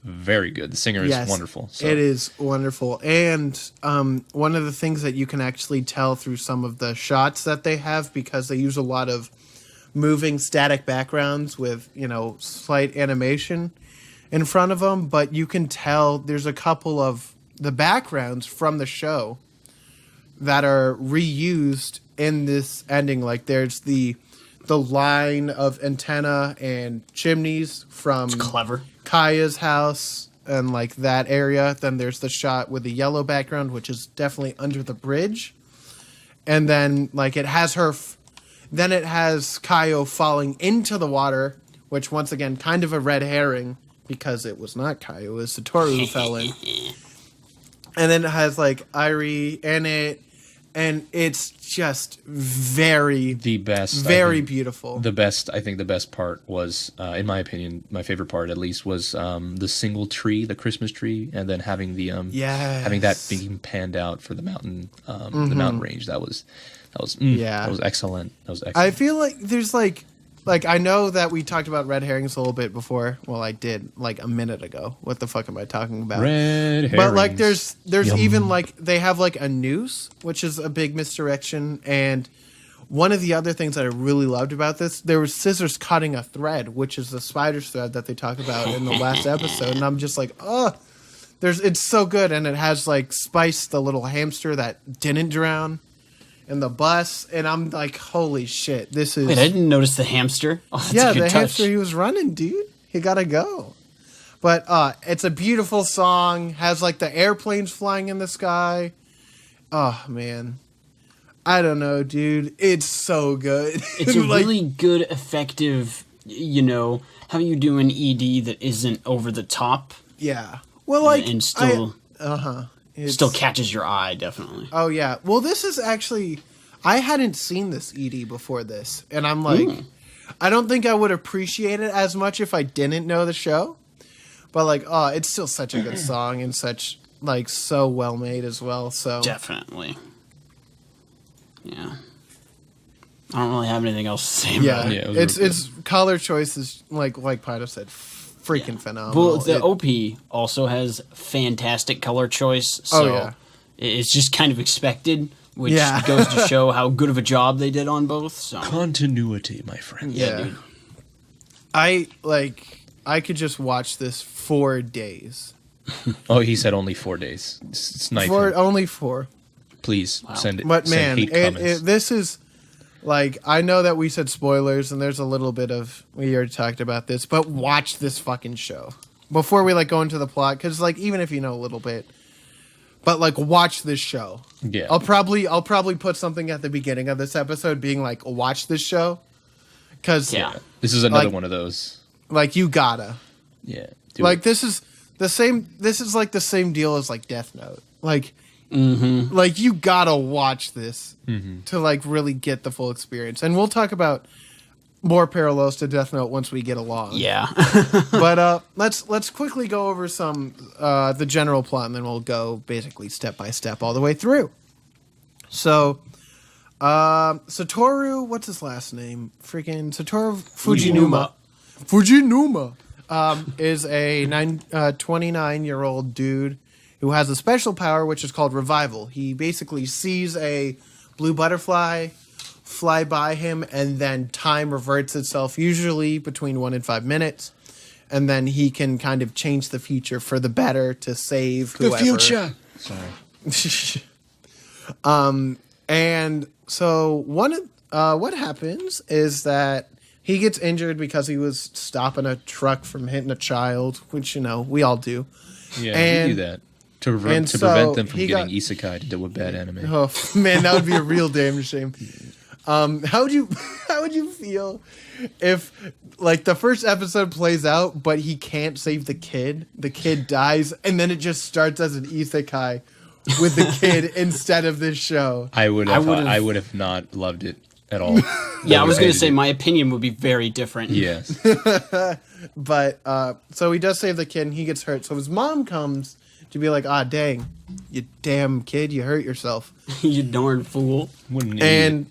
very good. The singer is wonderful. So. It is wonderful. And one of the things that you can actually tell through some of the shots that they have, because they use a lot of moving static backgrounds with, slight animation in front of them, but you can tell there's a couple of the backgrounds from the show that are reused in this ending. Like there's the line of antenna and chimneys from clever. Kaya's house and like that area. Then there's the shot with the yellow background, which is definitely under the bridge. And then like it has then it has Kaio falling into the water, which once again, kind of a red herring because it was not Kaio, it was Satoru who fell in. And then it has like Irie in it. And it's just very beautiful. I think the best part was, in my opinion, my favorite part at least was the single tree, the Christmas tree, and then having the having that being panned out for the mountain, the mountain range. That was excellent. That was excellent. I feel like there's like I know that we talked about red herrings a little bit before. Well, I did like a minute ago. What the fuck am I talking about? Red herrings. But like there's even like they have like a noose, which is a big misdirection. And one of the other things that I really loved about this, there was scissors cutting a thread, which is the spider's thread that they talk about in the last episode. And I'm just like, it's so good. And it has like Spice, the little hamster that didn't drown. In the bus, and I'm like, holy shit, this is... Wait, I didn't notice the hamster. Oh, that's a good touch. Hamster, he was running, dude. He gotta go. But it's a beautiful song, has like the airplanes flying in the sky. Oh, man. I don't know, dude. It's so good. It's a really good, effective, how you do an ED that isn't over the top. Yeah. Well, like... And still... still catches your eye, definitely. Oh, yeah. Well, this is actually... I hadn't seen this ED before this. And I'm like... I don't think I would appreciate it as much if I didn't know the show. But, like, it's still such a good song and such like so well made as well. So Definitely. Yeah. I don't really have anything else to say about it. Yeah, it's color choice is like Pino said, freaking phenomenal. Well, the OP also has fantastic color choice, so it's just kind of expected, which goes to show how good of a job they did on both. So continuity, my friend. Yeah, dude. I could just watch this for days. Oh, he said only 4 days. Snipe him. Only 4. Please send it. But send man, this is like, I know that we said spoilers, and there's a little bit of, we already talked about this, but watch this fucking show before we like go into the plot, because like even if you know a little bit, but like watch this show. Yeah, I'll probably put something at the beginning of this episode, being like, watch this show, because this is another one of those. Like you gotta, like this is the same. This is like the same deal as like Death Note, like. Mm-hmm. Like you gotta watch this to like really get the full experience, and we'll talk about more parallels to Death Note once we get along. Yeah, but let's quickly go over some the general plot, and then we'll go basically step by step all the way through. So, Satoru, what's his last name? Freaking Satoru Fujinuma. Fujinuma is a 29-year-old dude who has a special power, which is called Revival. He basically sees a blue butterfly fly by him, and then time reverts itself, usually between 1 and 5 minutes. And then he can kind of change the future for the better to save whoever. The future! Sorry. And so what happens is that he gets injured because he was stopping a truck from hitting a child, which, you know, we all do. Yeah, and we do that. To prevent them from getting isekai to do a bad anime. Oh man, that would be a real damn shame. How would you feel if like the first episode plays out, but he can't save the kid dies, and then it just starts as an isekai with the kid instead of this show? I would have not loved it at all. Yeah, I was going to say my opinion would be very different. Yes. But so he does save the kid, and he gets hurt. So his mom comes to be like, ah, dang, you damn kid, you hurt yourself. You darn fool. And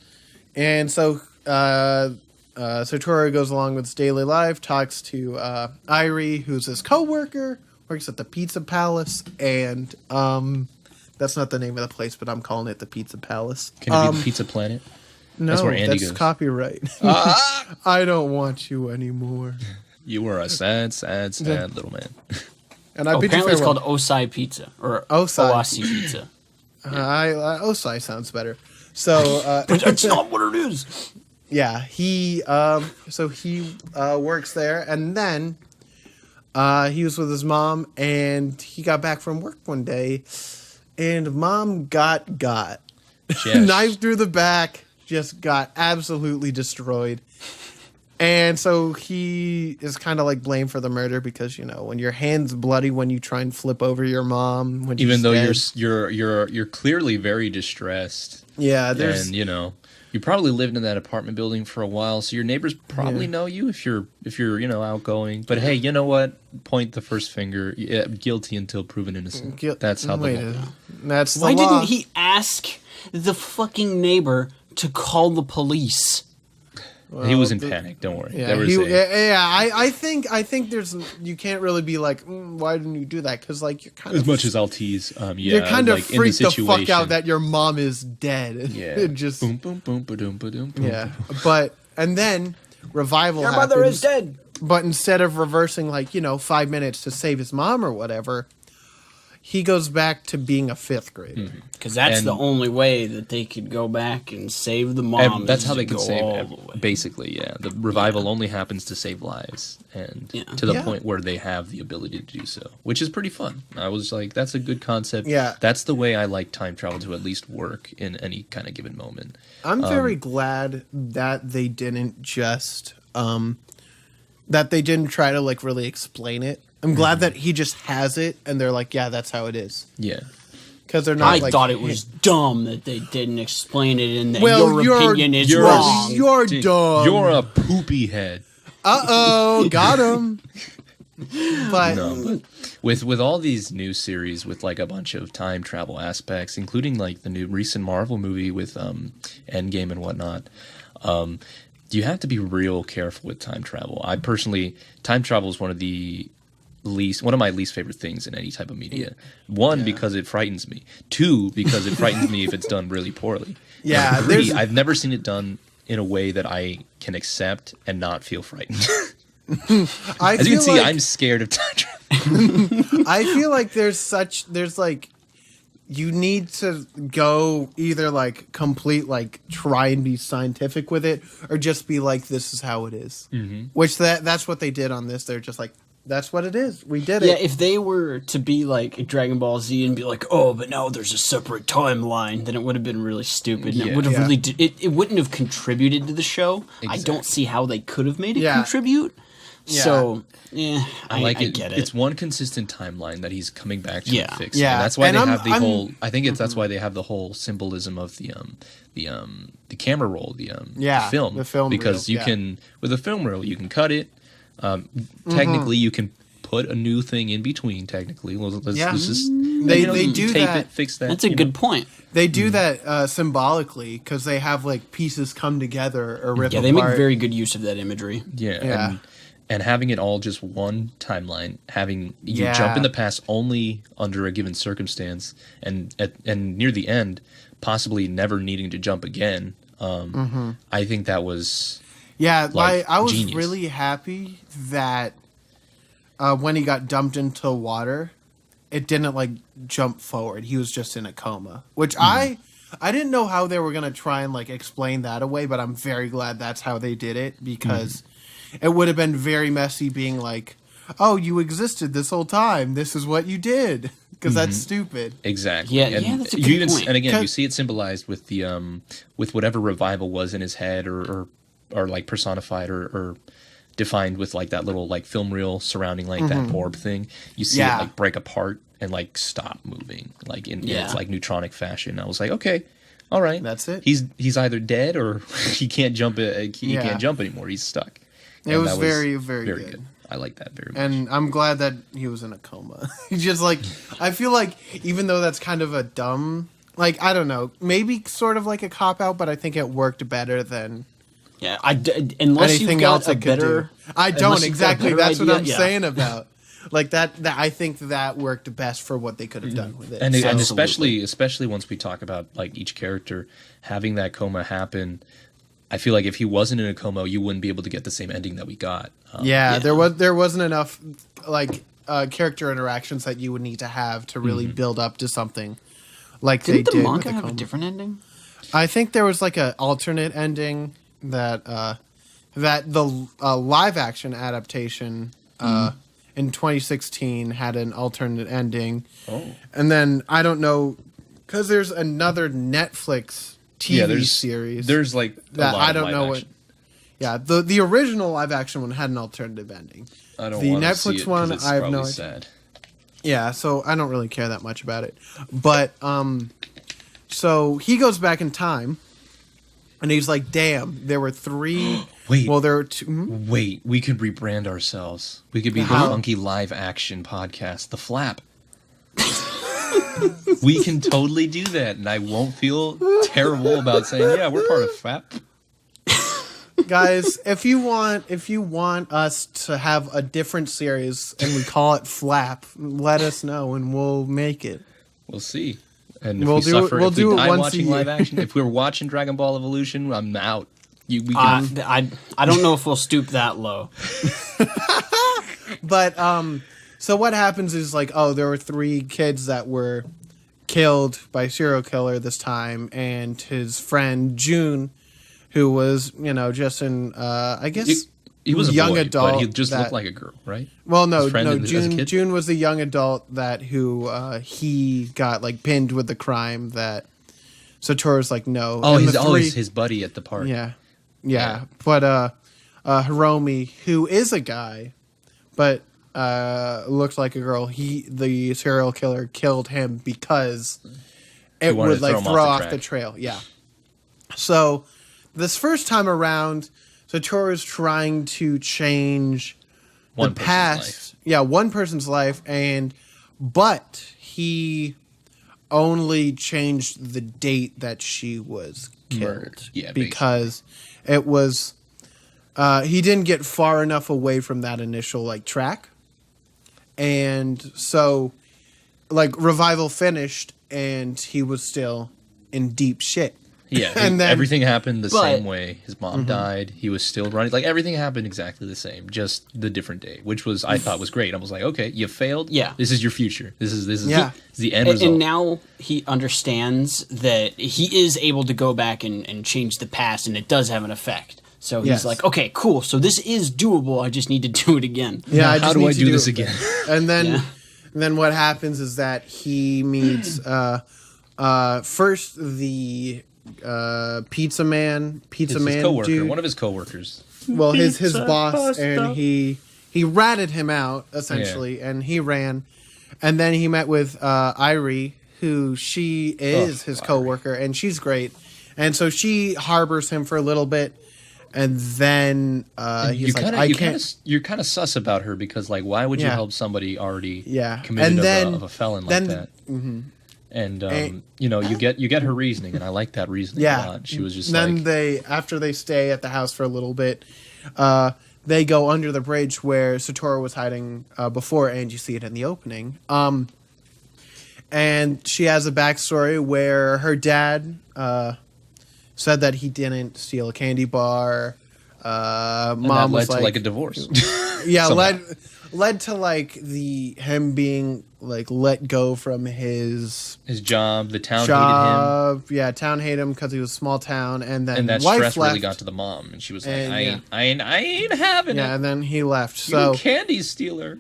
so Satoru goes along with his daily life, talks to Irie, who's his co-worker, works at the Pizza Palace, and that's not the name of the place, but I'm calling it the Pizza Palace. Can it be the Pizza Planet? No, that's where Andy goes. Goes. Copyright. I don't want you anymore. You were a sad, sad, sad little man. And I apparently it's called Osai Pizza or Owasi Pizza. Osai sounds better. So, but that's not what it is. Yeah, he works there, and then he was with his mom, and he got back from work one day, and mom got knife through the back, just got absolutely destroyed. And so he is kind of like blamed for the murder because, you know, when your hand's bloody when you try and flip over your mom, when even though you're clearly very distressed. Yeah, and you know, you probably lived in that apartment building for a while, so your neighbors probably know you if you're you know, outgoing. But hey, you know what? Point the first finger. Yeah, guilty until proven innocent. That's how that's the Why law. didn't he ask the fucking neighbor to call the police? Well, he was in panic. Don't worry. Yeah, I think there's you can't really be like, why didn't you do that? Because like you're kind as of much as I'll tease. You're kind of like, freaked the fuck out that your mom is dead. Yeah, just boom, boom, boom, ba-doom, ba-doom, boom. Yeah, but and then Revival. Your happens, mother is dead. But instead of reversing 5 minutes to save his mom or whatever, he goes back to being a 5th grader. Because that's the only way that they could go back and save the mom. That's how they could save basically, yeah. The revival only happens to save lives, and to the point where they have the ability to do so, which is pretty fun. I was like, that's a good concept. Yeah. That's the way I like time travel to at least work in any kind of given moment. I'm very glad that they didn't just... that they didn't try to really explain it. I'm glad that he just has it, and they're like, yeah, that's how it is. Yeah. Because they're not. I thought it was dumb that they didn't explain it, and that your opinion is wrong. You're dumb. You're a poopy head. Uh-oh, got him. But No, but with all these new series with like a bunch of time travel aspects, including like the new recent Marvel movie with Endgame and whatnot, you have to be real careful with time travel. I personally, time travel is one of my least favorite things in any type of media. One, because it frightens me. Two, because it frightens me if it's done really poorly. Yeah, And three, I've never seen it done in a way that I can accept and not feel frightened. As you can see, I'm scared of time travel. I feel like there's like, you need to go either like complete, like try and be scientific with it, or just be like, this is how it is. Mm-hmm. Which that's what they did on this. They're just like, that's what it is. We did it. Yeah, if they were to be like Dragon Ball Z and be like, oh, but now there's a separate timeline, then it would have been really stupid. And it would have it wouldn't have contributed to the show. Exactly. I don't see how they could have made it contribute. Yeah. So, I get it. It's one consistent timeline that he's coming back to and fix. Yeah, and that's why they have the whole. I think that's why they have the whole symbolism of the camera roll, the film, because you can with a film reel you can cut it. Technically, you can put a new thing in between. Technically, let's just they do tape that. It, fix that. That's a good point. They do that symbolically because they have like pieces come together or rip apart. Yeah, they make very good use of that imagery. Yeah. And having it all just one timeline, having you jump in the past only under a given circumstance, and near the end, possibly never needing to jump again. I think that was I was genius. really happy that when he got dumped into water, it didn't like jump forward. He was just in a coma, which I didn't know how they were gonna try and like explain that away, but I'm very glad that's how they did it because. It would have been very messy being like, oh, you existed this whole time. This is what you did. Because that's stupid. Exactly. Yeah, that's a good point. And again, you see it symbolized with the with whatever revival was in his head or like personified or defined with like that little like film reel surrounding like that orb thing. You see it like break apart and like stop moving like in its like neutronic fashion. I was like, okay. All right. That's it. He's either dead or he can't jump can't jump anymore. He's stuck. It was very, very good. I like that very much. And I'm glad that he was in a coma. Just like, I feel like even though that's kind of a dumb, like, I don't know, maybe sort of like a cop-out, but I think it worked better than unless anything you've got else a it could better... do. I don't, exactly. That's idea, what I'm saying about. Like, that I think that worked best for what they could have done with it. And especially once we talk about, like, each character, having that coma happen... I feel like if he wasn't in a coma, you wouldn't be able to get the same ending that we got. There wasn't enough like character interactions that you would need to have to really build up to something like Didn't they did. the manga with have coma. a different ending? I think there was like an alternate ending that the live action adaptation in 2016 had an alternate ending. Oh, and then I don't know because there's another Netflix TV series. There's like that I don't know action. The original live action one had an alternative ending. I don't the want to Netflix see it one it's I have no idea. sad. Yeah, so I don't really care that much about it. But so he goes back in time and he's like, "Damn, there were 3 Wait. Well, there were 2 Wait, we could rebrand ourselves. We could be the Funky Live Action Podcast, The Flap. We can totally do that, and I won't feel terrible about saying, "Yeah, we're part of FAP." Guys, if you want us to have a different series and we call it Flap, let us know and we'll make it. We'll see. And if we'll we do suffer, it. We'll if we do it die once watching a year. live action, if we're watching Dragon Ball Evolution, I'm out. I don't know if we'll stoop that low. But so what happens is like, oh, there were 3 kids that were killed by a serial killer this time, and his friend June, who was just in I guess he was a young boy, adult, but he just looked like a girl, right? Well, no, June was the young adult that he got like pinned with the crime that Satoru's like no. Oh, he's his buddy at the party. Yeah. But Hiromi, who is a guy, but looks like a girl. The serial killer killed him because it would like throw off the trail. Yeah. So this first time around, Satoru's trying to change one person's life. One person's life, but he only changed the date that she was killed. Murdered. Yeah, because it was he didn't get far enough away from that initial like track, and so like Revival finished, and he was still in deep shit. Yeah, and then everything happened the same way. His mom died. He was still running. Like, everything happened exactly the same, just the different day, which was, I thought was great. I was like, okay, you failed. Yeah. This is your future. This is the end result. And now he understands that he is able to go back and change the past, and it does have an effect. So he's like, okay, cool. So this is doable. I just need to do it again. Yeah. How do I do this again? And then what happens is that he meets first the pizza man coworker, dude. one of his coworkers. Well, his boss, and he ratted him out essentially, and he ran, and then he met with Irie, who she is his coworker, and she's great, and so she harbors him for a little bit, and then he's you're kind of sus about her because, like, why would you help somebody already committed of a felon like that? Mm-hmm. And you know, you get her reasoning, and I like that reasoning a lot. She was just then after they stay at the house for a little bit, they go under the bridge where Satoru was hiding before, and you see it in the opening. And she has a backstory where her dad said that he didn't steal a candy bar. and Mom that led was to like like a divorce. yeah, Somehow. led to like him being like let go from his job. The town hated him. Yeah, town hated him because he was a small town, and then And that wife stress left, really got to the mom, and she was like, And, I ain't having it. Yeah, and then he left. You So candy stealer.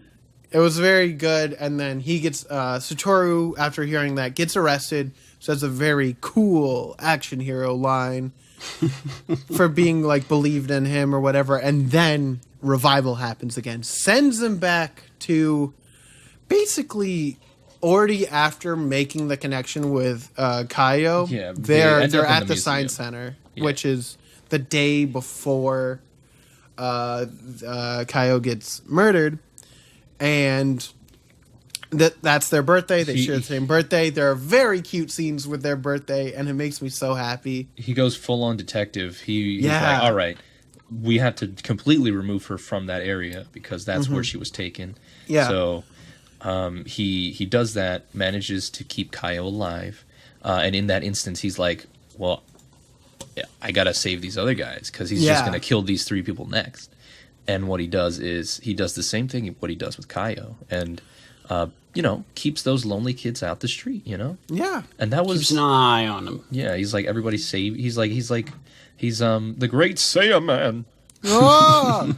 it was very good. And then he gets Satoru, after hearing that, gets arrested. Says a very cool action hero line for being like believed in him or whatever. And then Revival happens again, sends him back to basically already after making the connection with Kaio. Yeah, they're end up in at the the museum. Science Center, Yeah. which is the day before Kaio gets murdered, and that's their birthday. They share the same birthday. There are very cute scenes with their birthday, and it makes me so happy. He goes full on detective. He's like, all right, we have to completely remove her from that area because that's where she was taken. Yeah. So he does that, manages to keep Kaio alive, and in that instance, he's like, well, I gotta save these other guys because he's just gonna kill these 3 people next. And what he does is he does the same thing what he does with Kaio, and keeps those lonely kids out the street. Yeah, and that was Keeps an eye on him. Yeah, he's like everybody save. He's the great Saiyaman. Oh!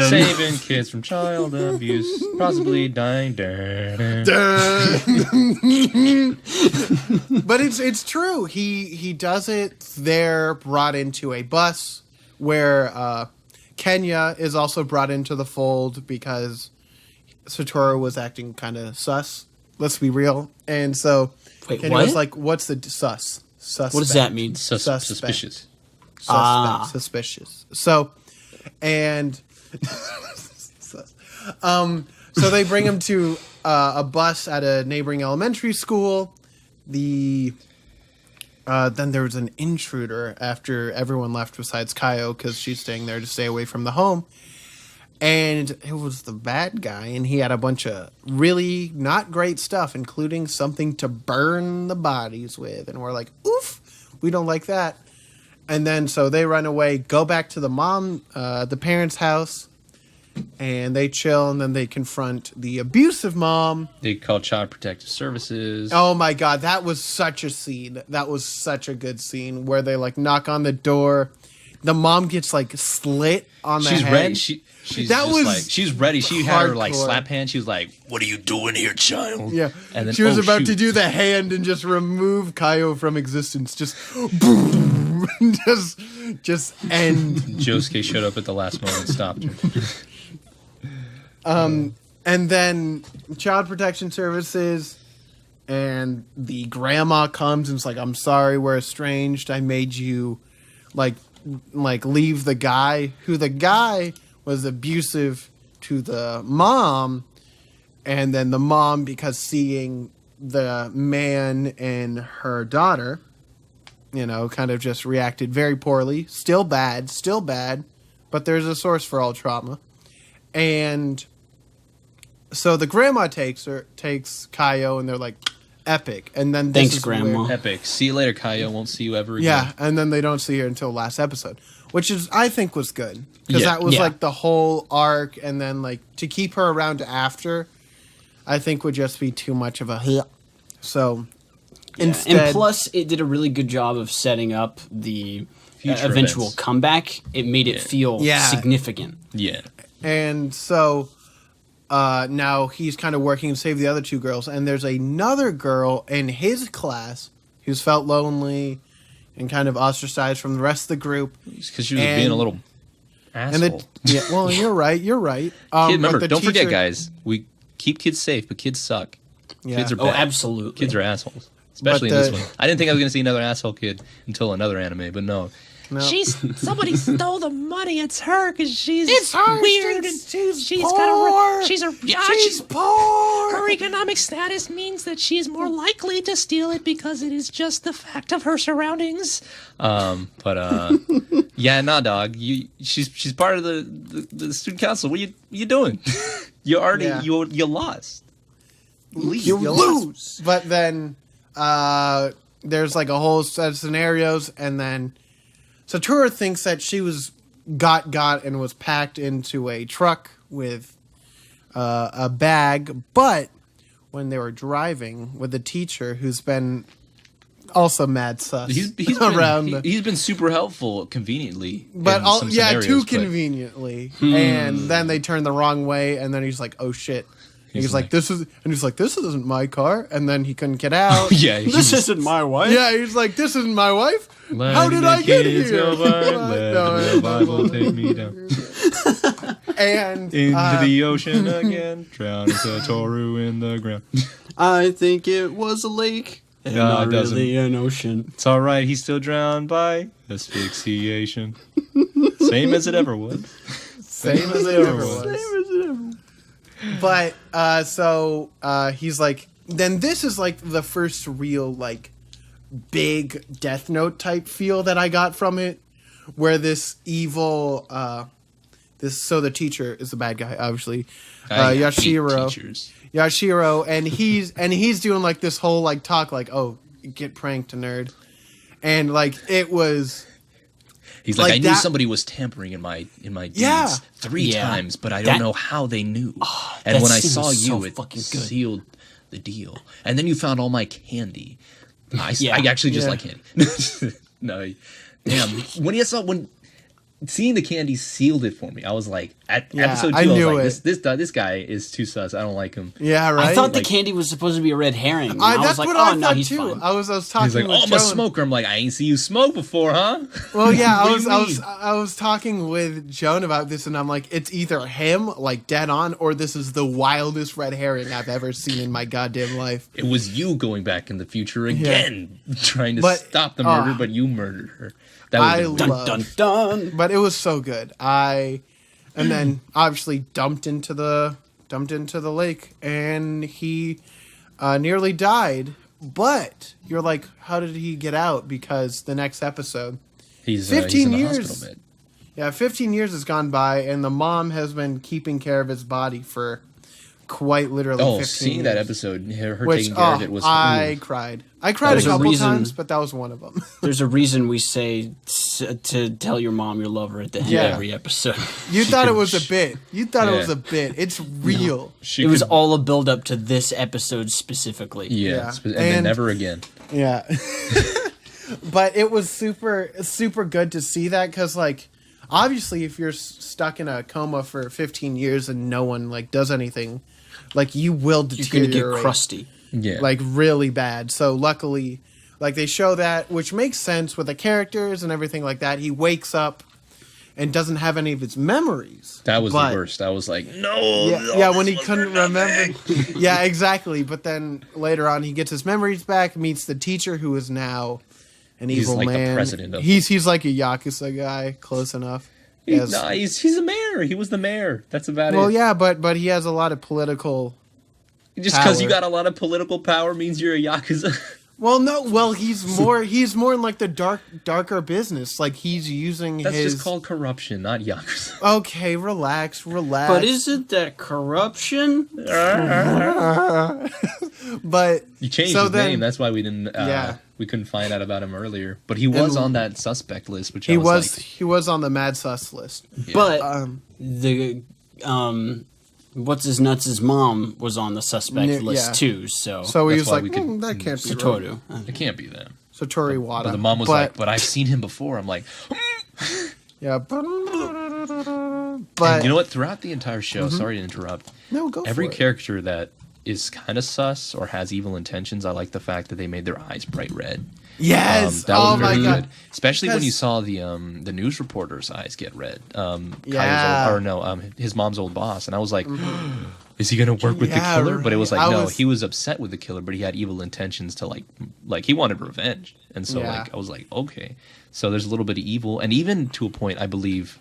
Saving kids from child abuse, possibly dying. But it's true. He does it. They're brought into a bus where Kenya is also brought into the fold because Satoru was acting kind of sus. Let's be real. And so Wait, Kenya what? was like, "What's the suspect? What does that mean? Suspicious. Suspicious." So, and so they bring him to a bus at a neighboring elementary school. Then there was an intruder after everyone left besides Kaio because she's staying there to stay away from the home. And it was the bad guy, and he had a bunch of really not great stuff, including something to burn the bodies with. And we're like, oof, we don't like that. And then so they run away, go back to the parents' house, and they chill, and then they confront the abusive mom. They call Child Protective Services. Oh my God, that was such a scene. That was such a good scene where they like knock on the door. The mom gets like slit on the She's head. ready. She's That just was like she's ready. She had her like hardcore. slap hand. She was like, "What are you doing here, child?" Yeah, And then she was about shoot. to do the hand and just remove Kaio from existence. Just boom, just end. Josuke showed up at the last moment and stopped her. And then Child Protection Services and the grandma comes and is like, "I'm sorry, we're estranged. I made you like like leave the guy was abusive to the mom, and then the mom, because seeing the man and her daughter, kind of just reacted very poorly. Still bad, but there's a source for all trauma. And so the grandma takes Kaio, and they're like, epic. And then thanks, Grandma. Epic. See you later, Kaio. Won't see you ever again. Yeah, and then they don't see her until last episode, which I think was good. Because that was like the whole arc, and then like to keep her around after, I think would just be too much of a... So, instead... And plus, it did a really good job of setting up the eventual events. Comeback. It made it feel significant. Yeah. And so... now he's kind of working to save the other two girls, and there's another girl in his class who's felt lonely and kind of ostracized from the rest of the group. Because she was being a little asshole. Well, you're right. Remember, don't forget, guys, we keep kids safe, but kids suck. Yeah. Kids are bad. Oh, absolutely. Kids are assholes. Especially in this one. I didn't think I was going to see another asshole kid until another anime, but no. No. Somebody stole the money. It's her because she's her. weird She's and poor. she's poor. Her economic status means that she's more likely to steal it because it is just the fact of her surroundings. Yeah, nah, dog. She's part of the student council. What you doing? You already you lost. You lose. But then there's like a whole set of scenarios, and then Satoru thinks that she was got and was packed into a truck with a bag, but when they were driving with the teacher, who's been also mad sus, He's been super helpful conveniently, but too but... conveniently. And then they turn the wrong way, and then he's like, "Oh shit." He's like, this isn't my car, and then he couldn't get out. This isn't my wife. Yeah, he's like, this isn't my wife. How did I get here? Let the Bible take me down. And into the ocean again, drowning Satoru in the ground. I think it was a lake, and not really an ocean. It's all right. He's still drowned by asphyxiation. Same as it ever was. Same as it ever was. But so he's like, then this is like the first real like big Death Note type feel that I got from it, where this evil so the teacher is the bad guy, obviously, Yashiro, and he's doing like this whole like talk like, oh, get pranked, nerd, and like it was. He's like I knew somebody was tampering in my deeds 3 times, but I don't know how they knew. And when I saw you, it sealed the deal. And then you found all my candy. I actually just like candy. No, damn. When seeing the candy sealed it for me, I was like, at episode 2, I was like, this guy is too sus. I don't like him. Yeah, right. I thought the candy was supposed to be a red herring. I was like, I no, he's too. fine. I was talking. He's like, with I'm a smoker. I'm like, I ain't see you smoke before, huh? Well, yeah, I was talking with Joan about this, and I'm like, it's either him, like dead on, or this is the wildest red herring I've ever seen in my goddamn life. It was you going back in the future again, trying to stop the murder, but you murdered her. That was dun dun. But it was so good. And then obviously dumped into the lake, and he nearly died. But you're like, how did he get out? Because the next episode, he's 15 in the years. hospital bed. Yeah, 15 years has gone by, and the mom has been keeping care of his body for quite literally 15 seeing years. that episode, her taking care of it was... I cried. I cried a couple times, but that was one of them. There's a reason we say to tell your mom you love her at the end of every episode. You thought it was a bit. It was a bit. It's real. It was all a build-up to this episode specifically. Yeah. And then never again. Yeah. But it was super, super good to see that, because, like, obviously if you're stuck in a coma for 15 years and no one, like, does anything... Like, you will deteriorate. You're going to get crusty. Yeah. Like, really bad. So, luckily, like, they show that, which makes sense with the characters and everything like that. He wakes up and doesn't have any of his memories. That was the worst. I was like, no. Yeah, when he couldn't remember. Yeah, exactly. But then later on, he gets his memories back, meets the teacher, who is now an He's evil like the man. president of- He's like a Yakuza guy, close enough. Yes. No, he's the mayor. He was the mayor. That's about it. Well, yeah, but he has a lot of political. Just because you power. got a lot of political power means you're a Yakuza. Well, no. Well, he's more in like the darker business. Like he's using That's his. just called corruption, not Yakuza. Okay, relax. But isn't that corruption? But You changed so his then- name. That's why we didn't. Yeah. We couldn't find out about him earlier. But he was on that suspect list, which he I was on the mad sus list. But the what's his nuts' mom was on the suspect list yeah. too. So So he That's was why like, we could- that can't be Satoru. It can't be them. Satori Wada. But the mom was like, "But I've seen him before." I'm like, yeah, but and you know what? Throughout the entire show, sorry to interrupt. No, go Every for it. character that is kind of sus or has evil intentions, I like the fact that they made their eyes bright red. Yes. That was Oh my very god. good. Especially when you Because- saw the news reporter's eyes get red. Yeah. His mom's old boss, and I was like, is he gonna work with the Yeah, killer? But it was right. like, he was upset with the killer, but he had evil intentions to like he wanted revenge, and so Yeah. like I was like, okay, so there's a little bit of evil, and even to a point, I believe.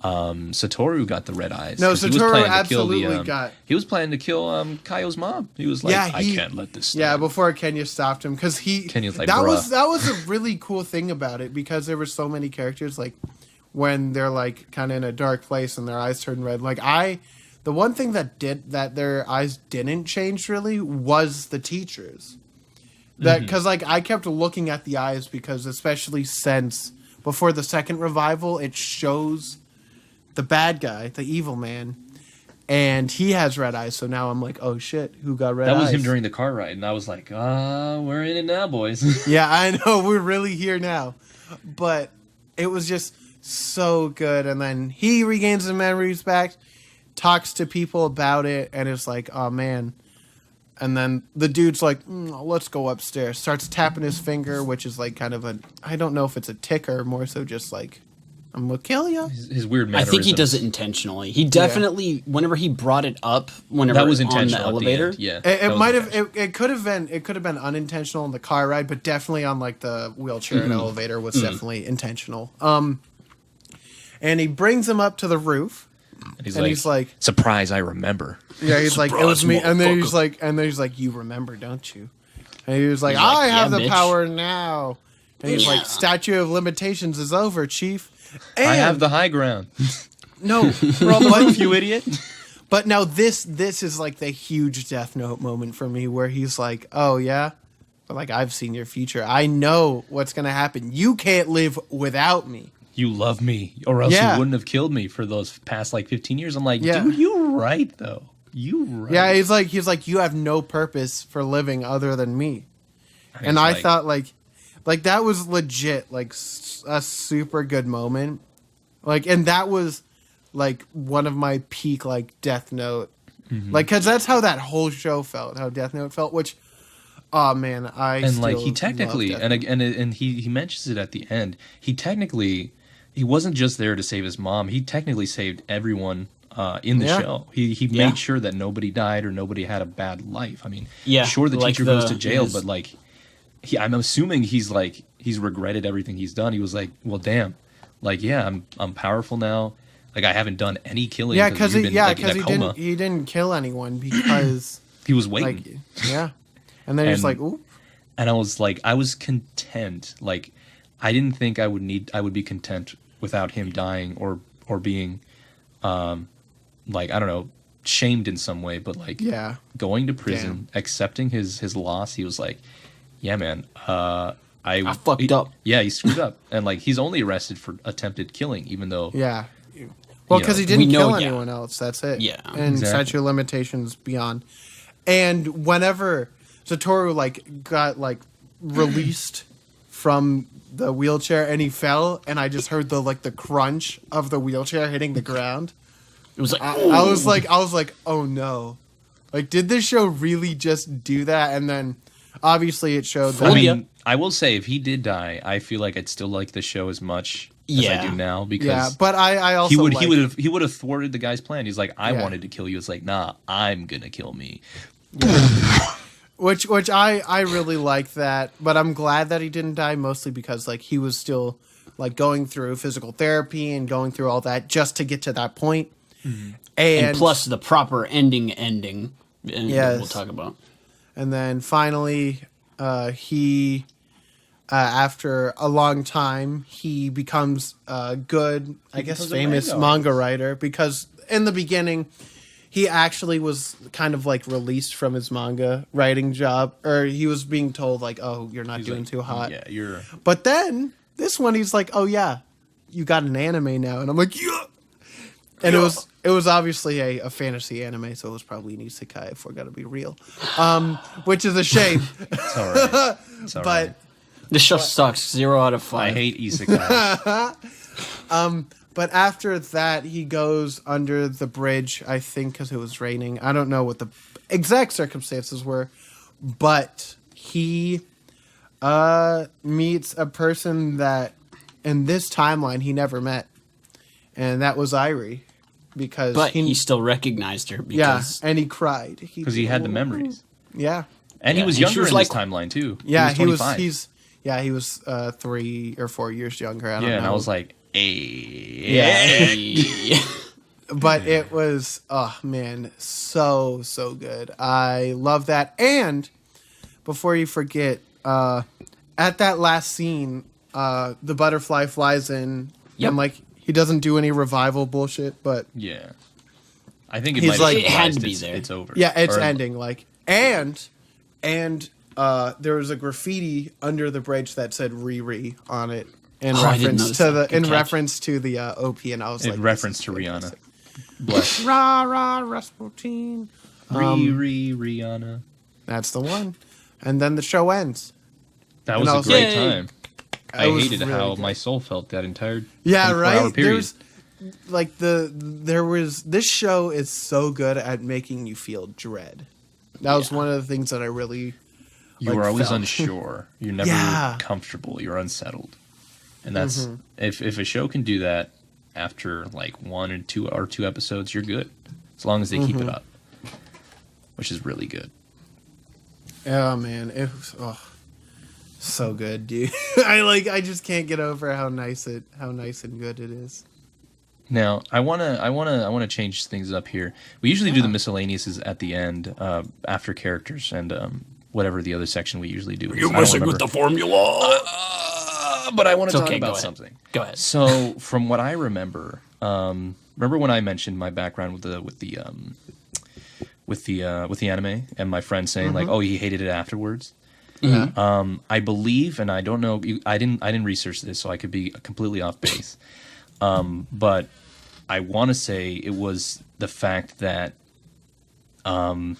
Satoru got the red eyes. No, 'cause he was Satoru planning to absolutely kill got. He was planning to kill Kaio's mom. He was like, I can't let this. Yeah, stand." before Kenya stopped him because Kenya's like, that "Bruh." was a really cool thing about it because there were so many characters like when they're like kind of in a dark place and their eyes turn red. Like the one thing that their eyes didn't change really was the teachers. That because like I kept looking at the eyes because especially since before the second revival, it shows the bad guy, the evil man, and he has red eyes. So now I'm like, oh shit, who got red eyes? That was him during the car ride, and I was like, we're in it now, boys. Yeah, I know, we're really here now. But it was just so good. And then he regains the memories back, talks to people about it, and it's like, oh man. And then the dude's like, let's go upstairs. Starts tapping his finger, which is like kind of I don't know if it's a ticker, more so just like, I'm gonna kill you. His weird I mannerisms. think he does it intentionally. He definitely, whenever he brought it up, whenever That was on the intentional. elevator, At the end. It Yeah, that was might have. intentional. It could have been unintentional in the car ride, but definitely on like the wheelchair and elevator was definitely intentional. And he brings him up to the roof, And he's like, surprise! I remember. yeah, he's like, it was Surprise, me. And then motherfucker. he's like, you remember, don't you? And he was like, He's like, I have "Yeah, the bitch." power now. And he's Yeah. like, statute of limitations is over, chief. And I have the high ground. no, What, you idiot? But now this is like the huge Death Note moment for me where he's like, oh yeah? But like I've seen your future. I know what's gonna happen. You can't live without me. You love me, or else Yeah. you wouldn't have killed me for those past like 15 years. I'm like, Yeah. dude, you right though. You right. Yeah, he's like, you have no purpose for living other than me. And It's I like- thought like that was legit like a super good moment. Like, and that was like one of my peak like Death Note. Like, cause that's how that whole show felt, how Death Note felt, which, oh man, and like he still technically love Death Note. and he mentions it at the end. He wasn't just there to save his mom. He technically saved everyone in the Yeah. show. He Yeah. made sure that nobody died or nobody had a bad life. I mean, Yeah, sure the like teacher goes the- to jail, his- but like I'm assuming he's regretted everything he's done. He was like, well, damn, like yeah, I'm powerful now. Like I haven't done any killing. Yeah, because you've been, like, in a he coma. didn't kill anyone because He was waiting. like yeah, and then he's And- like, ooh, And I was content. Like I didn't think I would be content without him dying or being like I don't know, shamed in some way, but like yeah, going to prison, accepting his loss, he was like, yeah, man, I fucked up. Yeah, he screwed up. And like he's only arrested for attempted killing, even though yeah. Well, You because know, he didn't we know, kill yeah. anyone else. That's it. Yeah. and Exactly. statute of limitations beyond. And whenever Satoru like got like released from the wheelchair and he fell, and I just heard the crunch of the wheelchair hitting the ground. it was like, I was like, oh no, like did this show really just do that? And then obviously it showed that. I Oh, mean, yeah. I will say if he did die, I feel like I'd still like the show as much as I Yeah. do now because Yeah, but I also he would have thwarted the guy's plan. He's like, I Yeah. wanted to kill you. It's like, nah, I'm gonna kill me. Which I really like that, but I'm glad that he didn't die, mostly because like he was still like going through physical therapy and going through all that just to get to that point. Mm-hmm. And plus the proper ending, and yes. we'll talk about. And then finally, he after a long time, he becomes a good, I guess, famous manga writer, because in the beginning, he actually was kind of like released from his manga writing job, or he was being told like, "Oh, you're not doing too hot." Yeah, you're. But then this one, he's like, "Oh yeah, you got an anime now," and I'm like, "Yeah." And it was obviously a fantasy anime, so it was probably an isekai, if we're gonna be real, which is a shame. It's all right. It's all right. This show sucks. 0 out of 5. I hate isekai. But after that, he goes under the bridge, I think, because it was raining. I don't know what the exact circumstances were, but he meets a person that in this timeline he never met, and that was Irie. But he still recognized her. Yeah, and he cried. Because he had the memories. Yeah. And he was younger in this timeline, too. Yeah, he was 25. He was 3 or 4 years younger. I don't know. And I was like, yeah. But it was, oh man, so good. I love that. And before you forget, at that last scene, the butterfly flies in, and like he doesn't do any revival bullshit, but yeah, I think it had to be there. It's over. Yeah, it's ending. Like and there was a graffiti under the bridge that said "Riri" on it in reference to the OP, and I was like, in reference to Rihanna. Bless. Rah rah Rasputin. Rihanna. That's the one. And then the show ends. That was a great time. I hated really how good. my soul felt that entire 24-hour period. This show is so good at making you feel dread. That was one of the things that I really you were always unsure. You're never comfortable. You're unsettled. And that's if a show can do that after like 1 or 2 episodes, you're good. As long as they keep it up. Which is really good. Oh man, it was so good, dude. I just can't get over how nice and good it is. Now, I wanna change things up here. We usually do the miscellaneouses at the end, after characters and whatever the other section we usually do. You're messing with the formula. But I want to talk about something. Go ahead. So, from what I remember when I mentioned my background with the anime and my friend saying like, oh, he hated it afterwards. Mm-hmm. I believe, and I don't know, I didn't research this, so I could be completely off base. But I want to say it was the fact that Satoru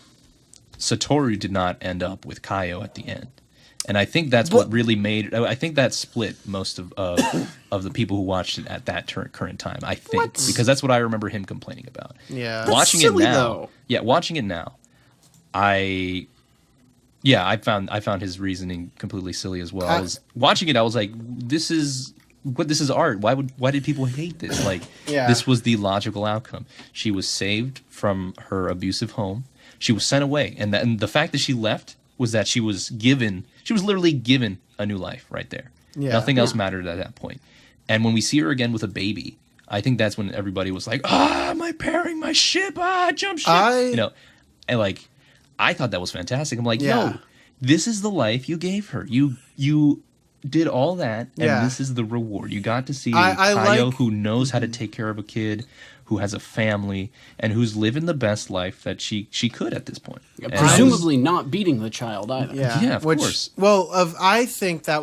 did not end up with Kaio at the end. And I think that's what really made. I think that split most of the people who watched it at that current time. I think because that's what I remember him complaining about. Yeah, watching silly, it now. though. Yeah, watching it now, I found his reasoning completely silly as well. I was watching it. I was like, this is art. Why did people hate this? Like, this was the logical outcome. She was saved from her abusive home. She was sent away, and the fact that she left was that she was literally given a new life right there. Yeah. Nothing else mattered at that point. And when we see her again with a baby, I think that's when everybody was like, am I pairing my ship? Jump ship. And like, I thought that was fantastic. I'm like, yo, this is the life you gave her. You did all that, and this is the reward. You got to see Kaio, who knows how to take care of a kid, who has a family, and who's living the best life that she could at this point. Presumably not beating the child either. Yeah, of course. Well, I think I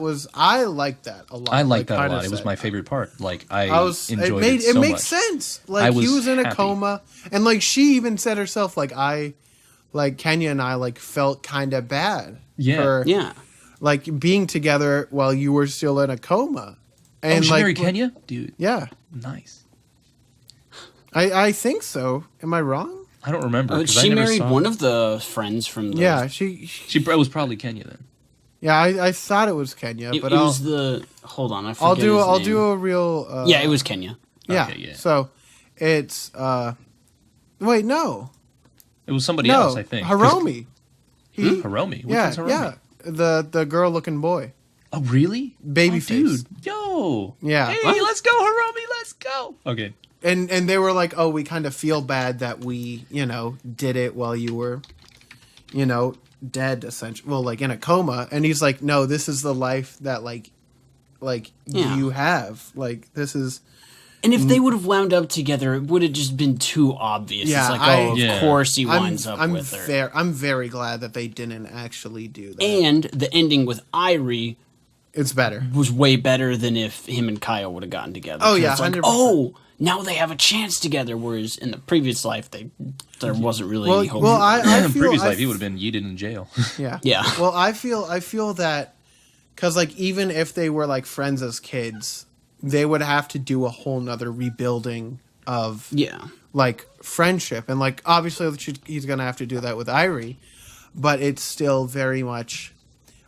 liked that a lot. I liked that a lot. It was my favorite part. Like, I enjoyed it so much. It makes sense. Like, he was in a coma, and like she even said herself, like Kenya and I like felt kind of bad. For, like being together while you were still in a coma. And she married Kenya? Dude. Yeah. Nice. I think so. Am I wrong? I don't remember. She married one of the friends from the... Yeah, she it was probably Kenya then. Yeah, I thought it was Kenya, but it was the... Hold on, I forget his name. I'll do a real... yeah, it was Kenya. Yeah. Okay, yeah. So, it's... wait, no. It was somebody else, I think. Hiromi. Hiromi. Which one's Hiromi? Yeah, the girl looking boy, Oh, really? baby face. Dude, yo. Yeah. Hey, What? let's go, Hiromi. Let's go. Okay. And they were like, oh, we kind of feel bad that we, did it while you were, dead, essentially. Well, like in a coma. And he's like, no, this is the life that you have. Like, this is. And if they would have wound up together, it would have just been too obvious. Yeah, it's like, of course he winds up with her. I'm very glad that they didn't actually do that. And the ending with Irie it's better. Was way better than if him and Kyle would have gotten together. Oh, yeah, it's like, 100%. Now they have a chance together, whereas in the previous life, there wasn't really any hope. Well, I In feel, previous life, he would have been yeeted in jail. Yeah. Yeah. Well, I feel that because, like, even if they were, like, friends as kids, they would have to do a whole nother rebuilding of, like, friendship. And, like, obviously he's going to have to do that with Irie, but it's still very much,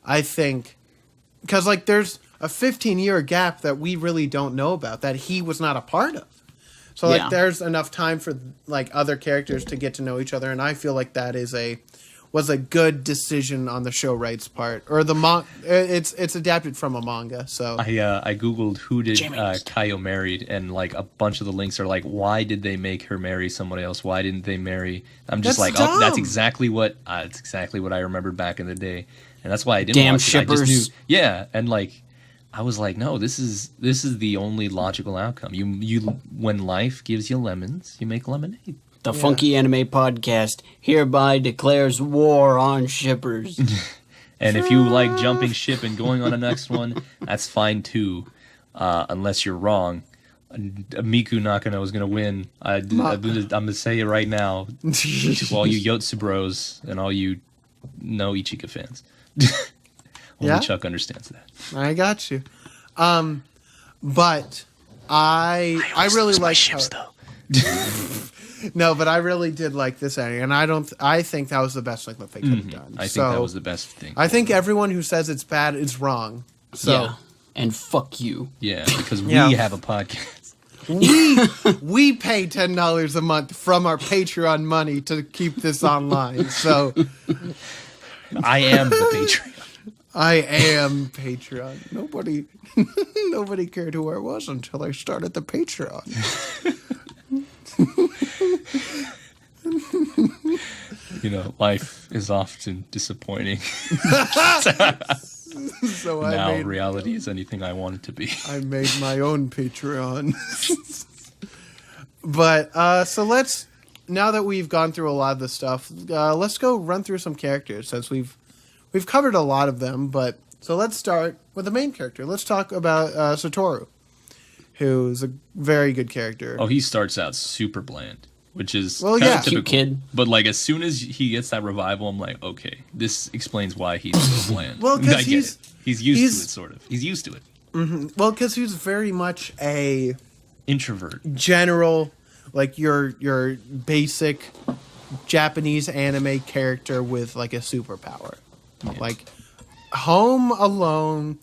I think, because, like, there's a 15-year gap that we really don't know about that he was not a part of. So, like, there's enough time for, like, other characters to get to know each other, and I feel like that was a good decision on the show right's part. Or it's adapted from a manga, so. I googled who did Kaio married, and, like, a bunch of the links are like, why did they make her marry someone else? Why didn't they marry? I'm just That's like, dumb. that's exactly what I remembered back in the day, and that's why I didn't Damn watch shippers. it. I just knew, and like. I was like, no, this is the only logical outcome. You when life gives you lemons, you make lemonade. The Funky Anime Podcast hereby declares war on shippers. And if you like jumping ship and going on the next one, that's fine too, unless you're wrong. Miku Nakano is going to win. I'm going to say it right now to all you Yotsu bros and all you no Ichika fans. Only Chuck understands that. I got you. But I really like ships though. No, but I really did like this ending, and I think that was the best thing that they could have done. I think that was the best thing. I think everyone who says it's bad is wrong. So Yeah. And fuck you. Yeah, because we have a podcast. we pay $10 a month from our Patreon money to keep this online. So I am the Patreon. I am Patreon. Nobody cared who I was until I started the Patreon. Life is often disappointing. So now reality is anything I want it to be. I made my own Patreon. But so now that we've gone through a lot of the stuff, let's go run through some characters since we've covered a lot of them. But so let's start with the main character. Let's talk about Satoru, who's a very good character. Oh, he starts out super bland, which is cute typical. Kid. But like as soon as he gets that revival, I'm like, okay, this explains why he's so bland. Well, because he's used to it, sort of. He's used to it. Mm-hmm. Well, because he's very much a introvert, general, like your basic Japanese anime character with like a superpower, like home alone,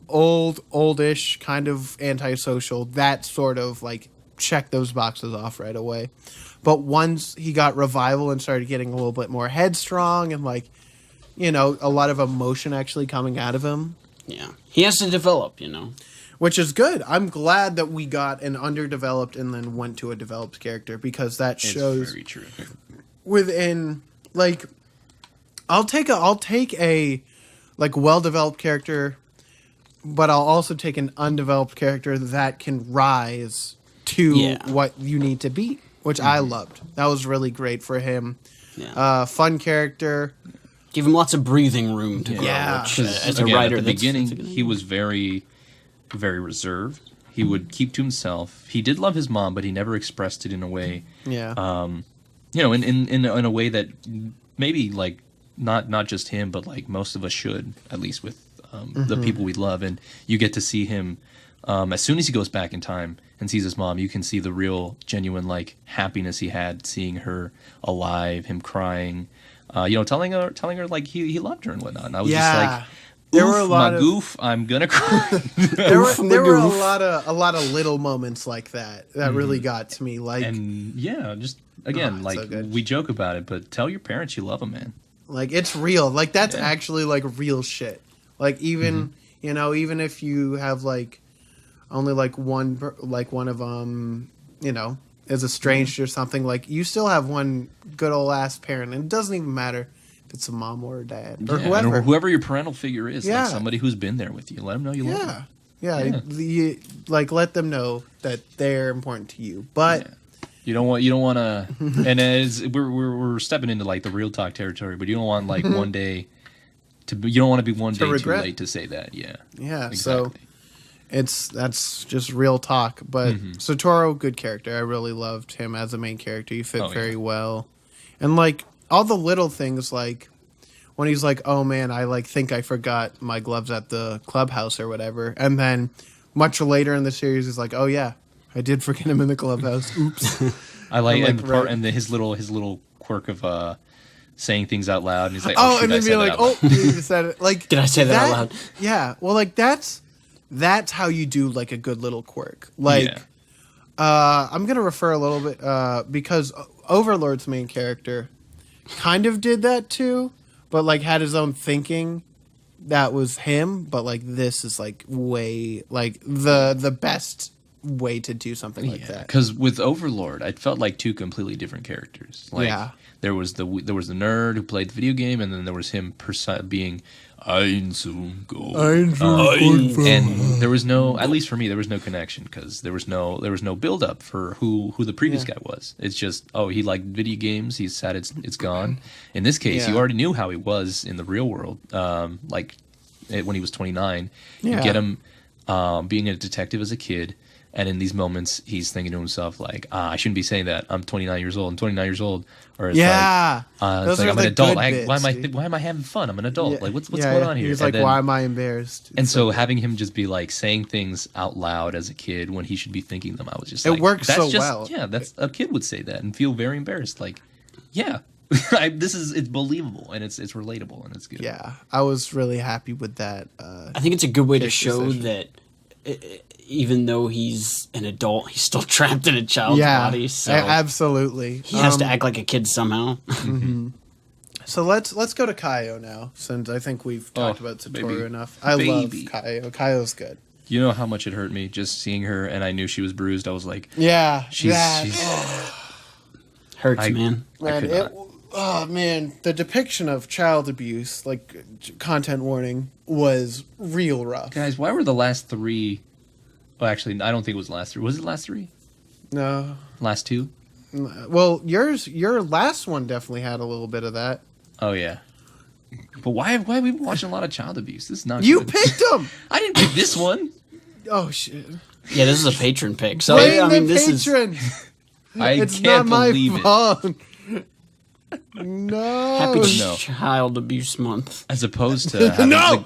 oldish, kind of antisocial. That sort of like check those boxes off right away. But once he got revival and started getting a little bit more headstrong and like, a lot of emotion actually coming out of him. Yeah. He has to develop, Which is good. I'm glad that we got an underdeveloped and then went to a developed character because that shows very true. within like I'll take a like well-developed character, but I'll also take an undeveloped character that can rise to what you need to be, which I loved. That was really great for him. Yeah. Fun character. Give him lots of breathing room to grow. Yeah. Which, as a Again, writer, at the beginning, he was very, very reserved. He would keep to himself. He did love his mom, but he never expressed it in a way. Yeah. In a way that maybe like not just him, but like most of us should, at least with the people we love. And you get to see him as soon as he goes back in time and sees his mom. You can see the real, genuine like happiness he had seeing her alive, him crying. Telling her like he loved her and whatnot. And I was just like, there were a lot of goof. I'm gonna cry. there were a lot of little moments like that really got to me. Like, and just again, like so we joke about it, but tell your parents you love them, man. Like, it's real. Like, that's actually, like, real shit. Like, even, you know, even if you have, like, only, like, one of them, you know, is estranged or something, like, you still have one good old-ass parent. And it doesn't even matter if it's a mom or a dad. Or whoever. Or whoever your parental figure is. Like, somebody who's been there with you. Let them know you love them. Yeah. Like, let them know that they're important to you. But... Yeah. You don't want to, and as we're stepping into like the real talk territory, but you don't want like one day you don't want to be one day too late to say that. Yeah. Exactly. So that's just real talk. But Satoru, good character. I really loved him as a main character. He fit very well, and like all the little things, like when he's like, "Oh man, I like think I forgot my gloves at the clubhouse or whatever," and then much later in the series, he's like, "Oh yeah. I did forget him in the clubhouse. Oops." I like and the part and his little quirk of saying things out loud, and he's like, "Oh, shoot, and then being like, oh, you said it." Like, did I say that out loud? Yeah. Well, like that's how you do like a good little quirk. Like, I'm gonna refer a little bit because Overlord's main character kind of did that too, but like had his own thinking. That was him, but like this is like way like the best way to do something like that. Because with Overlord, I felt like two completely different characters. Like there was the nerd who played the video game, and then there was him being Einzungo. And there was no, at least for me, there was no connection because there was no build up for who the previous guy was. It's just he liked video games. He's sad it's gone. In this case, you already knew how he was in the real world. When he was 29, you get him being a detective as a kid. And in these moments, he's thinking to himself, like, I shouldn't be saying that. I'm 29 years old. I'm 29 years old. Or it's like, it's like I'm an adult. Why am I having fun? I'm an adult. Like, what's going on here? He's like, why am I embarrassed? And so having him just be like saying things out loud as a kid when he should be thinking them, I was just like, it works so well. Yeah, that's a kid would say that and feel very embarrassed. Like, yeah, it's believable and it's relatable and it's good. Yeah, I was really happy with that. I think it's a good way to show that. Even though he's an adult, he's still trapped in a child's body. So absolutely. He has to act like a kid somehow. So let's go to Kaio now, since I think we've talked about Satoru enough. I love Kaio. Kaio's good. You know how much it hurt me just seeing her, and I knew she was bruised. I was like, she's hurts, man. Man, the depiction of child abuse, like content warning, was real rough. Guys, why were the last three? Well, actually, I don't think it was the last three. Was it the last three? No. Last two? Well, your last one definitely had a little bit of that. Oh, yeah. But why have we been watching a lot of child abuse? This is not You good. picked them! I didn't pick this one. Oh, shit. Yeah, this is a patron pick. So, this is... It's not my fault. No. Happy Child Abuse Month. As opposed to having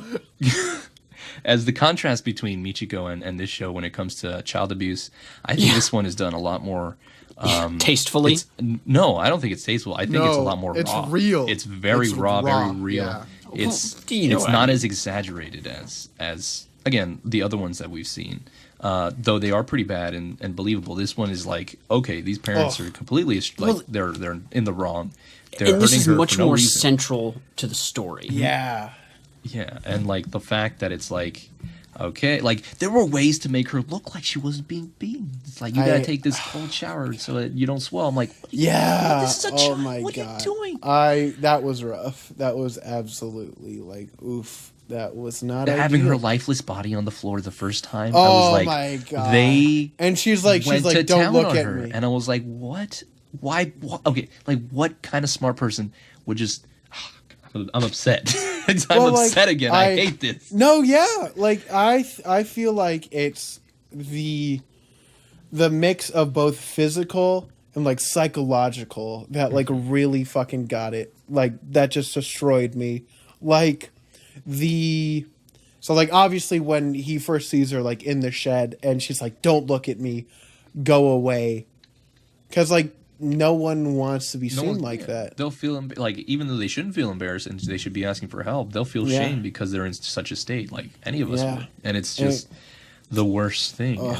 as the contrast between Michiko and this show when it comes to child abuse, I think this one is done a lot more tastefully. No, I don't think it's tasteful. I think it's a lot more raw. It's real. It's very raw, very real. Yeah. It's not as exaggerated as again the other ones that we've seen. Though they are pretty bad and believable. This one is like, okay, these parents are completely they're in the wrong. And this is much more central to the story. Yeah. Yeah, and like the fact that it's like, okay, like there were ways to make her look like she wasn't being beaten. It's like you gotta take this cold shower so that you don't swell. I'm like, this is a child. My what God. are you doing? That was rough. That was absolutely like oof. That was not having ideal. her lifeless body on the floor the first time. Oh, I was like, my God. And she's like, don't look at me. And I was like, what? Why? Okay, like what kind of smart person would just? I'm upset. I'm upset again. I hate this. No, yeah, like I feel like it's the mix of both physical and like psychological that like really fucking got it. Like that just destroyed me. Like so like obviously when he first sees her like in the shed and she's like, don't look at me, go away, because like no one wants to be seen like that. They'll feel like even though they shouldn't feel embarrassed and they should be asking for help, they'll feel shame because they're in such a state, like any of us would. And it's just the worst thing. And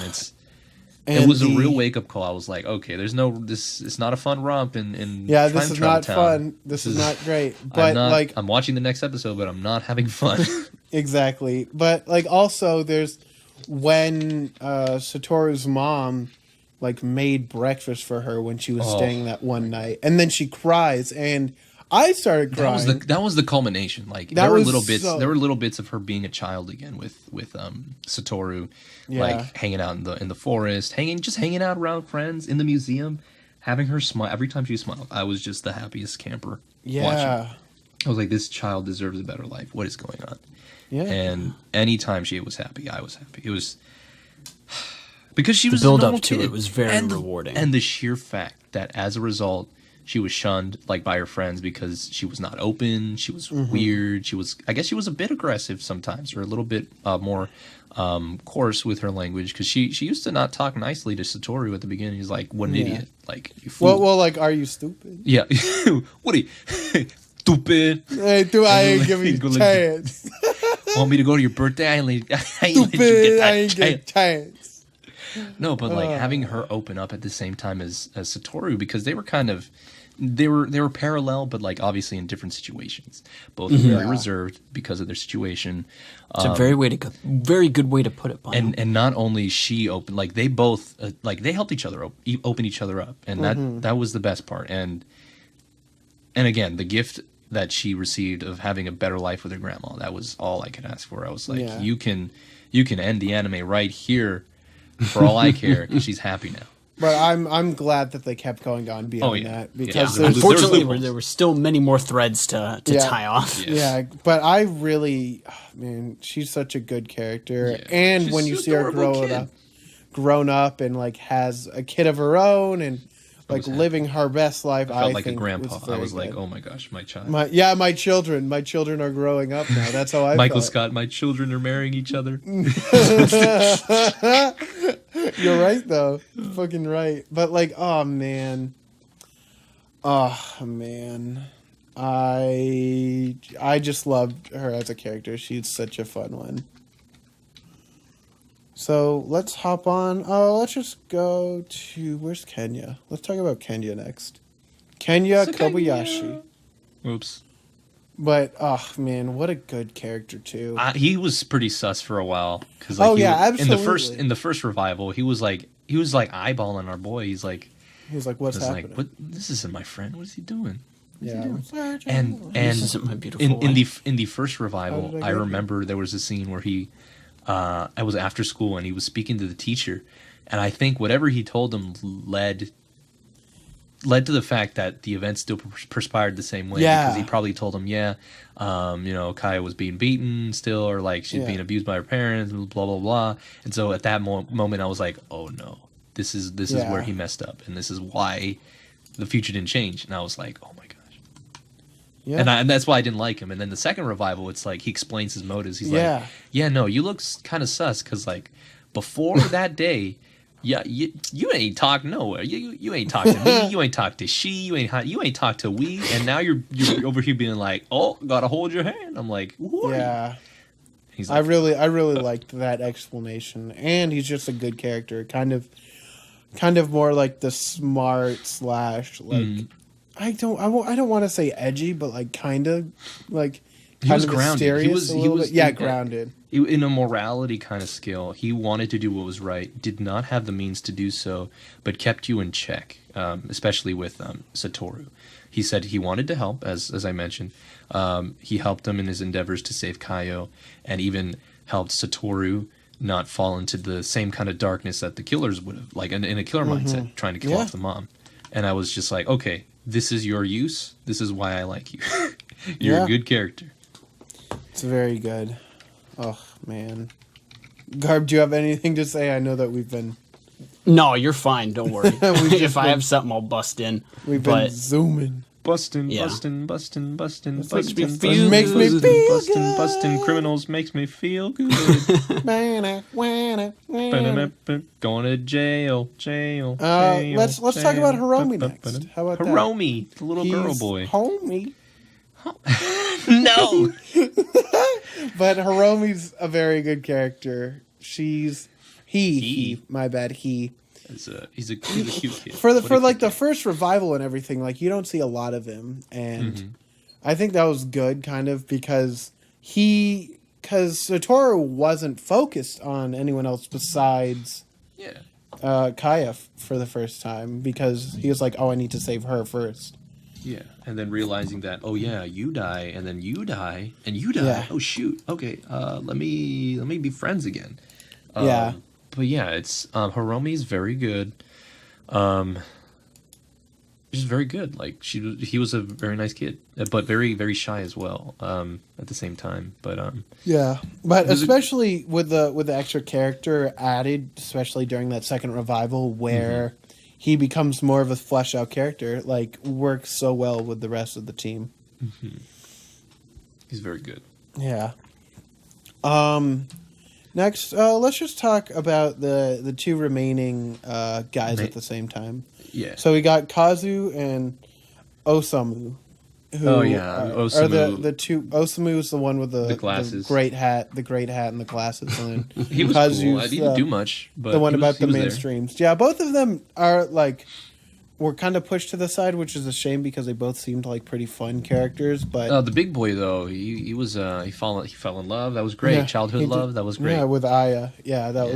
And it was a real wake up call. I was like, okay, it's not a fun romp in yeah, time this is travel not town. fun. This is not great. But I'm watching the next episode, but I'm not having fun. Exactly. But like also there's when Satoru's mom like made breakfast for her when she was staying that one night, and then she cries, and I started crying. That was the culmination. Like there were little bits of her being a child again with Satoru, like hanging out in the forest, hanging out around friends in the museum, having her smile every time she smiled. I was just the happiest camper. Watching. I was like, this child deserves a better life. What is going on? Yeah. And anytime she was happy, I was happy. It was because she was the build a up to kid. it was very rewarding, and the sheer fact that as a result she was shunned like by her friends because she was not open, she was weird, I guess she was a bit aggressive sometimes, or a little bit more coarse with her language, because she used to not talk nicely to Satoru at the beginning. He's like, what an idiot, like, you fool. Well, like, are you stupid? Yeah. What are you stupid? Hey, I ain't give you a chance. Want me to go to your birthday? I ain't let you get that chance. No, but like having her open up at the same time as Satoru, because they were kind of they were parallel, but like obviously in different situations. Both very reserved because of their situation. It's a very good way to put it. And not only she opened, like they both like they helped each other open each other up, and that was the best part. And again, the gift that she received of having a better life with her grandma, that was all I could ask for. I was like, you can end the anime right here for all I care, because she's happy now. But I'm glad that they kept going on beyond that, because unfortunately there were still many more threads to tie off. Yeah, but I really, man, she's such a good character, and she's when you see her grown up and like has a kid of her own and like living her best life, I felt like a grandpa. I was like, oh my gosh, my child. My children are growing up now. That's how I Michael felt. Scott, my children are marrying each other. You're right, though. Fucking right. But like, oh man, I just loved her as a character. She's such a fun one. So let's hop on. Let's just go to, where's Kenya? Let's talk about Kenya next. Kenya Kobayashi. Oops. But man, what a good character too. He was pretty sus for a while, because absolutely. in the first revival, he was like eyeballing our boy. He's like, what's happening? Like, this isn't my friend. What is he doing? And this isn't my beautiful in the first revival, I remember there was a scene where he. I was after school and he was speaking to the teacher, and I think whatever he told him led to the fact that the event still perspired the same way. Because he probably told him, Kaya was being beaten still, or like she's being abused by her parents, blah blah blah. And so at that moment, I was like, oh no, this is where he messed up, and this is why the future didn't change. And I was like, oh my gosh. Yeah. And that's why I didn't like him. And then the second revival, it's like he explains his motives. He's like, no, you look kind of sus, because like before that day, you ain't talk nowhere. You ain't talk to me. You ain't talk to she. You ain't talk to we. And now you're over here being like, oh, gotta hold your hand. I'm like, what? Yeah. He's like, I really liked that explanation, and he's just a good character. Kind of more like the smart / like. I don't want to say edgy, but like kind of like he was grounded. Mysterious a little bit. Grounded. In a morality kind of scale, he wanted to do what was right, did not have the means to do so, but kept you in check, especially with Satoru. He said he wanted to help, as I mentioned. He helped him in his endeavors to save Kaio, and even helped Satoru not fall into the same kind of darkness that the killers would have, like in a killer mindset, trying to kill off the mom. And I was just like, okay, this is your use. This is why I like you. You're a good character. It's very good. Oh, man. Garb, do you have anything to say? I know that we've been... No, you're fine. Don't worry. If I have something, I'll bust in. We've been zooming. Bustin'. Makes me Bustin' criminals makes me feel good. Going to jail. Let's talk about Hiromi next. How about Hiromi, the little girl boy. Homie. No. But Hiromi's a very good character. My bad. He He's a cute kid. For the first revival and everything, like you don't see a lot of him, and I think that was good, kind of, because Satoru wasn't focused on anyone else besides Kaya for the first time, because he was like, oh, I need to save her first. Yeah, and then realizing that, oh yeah, you die, and then you die, and you die. Yeah. Oh shoot. Okay, let me be friends again. But yeah, it's Hiromi's very good. She's very good. Like he was a very nice kid, but very very shy as well. At the same time, but but especially with the extra character added, especially during that second revival where he becomes more of a fleshed out character, like works so well with the rest of the team. He's very good. Yeah. Next, let's just talk about the two remaining guys at the same time. Yeah. So we got Kazu and Osamu. Who Osamu. Are the two. Osamu is the one with the glasses, the great hat and the glasses. And he was cool. I didn't do much, but the one about the there. mainstreams. Yeah, both of them are were kind of pushed to the side, which is a shame because they both seemed like pretty fun characters. But the big boy though, he fell in love. That was great. Childhood love. That was great. Yeah, with Aya. Yeah, that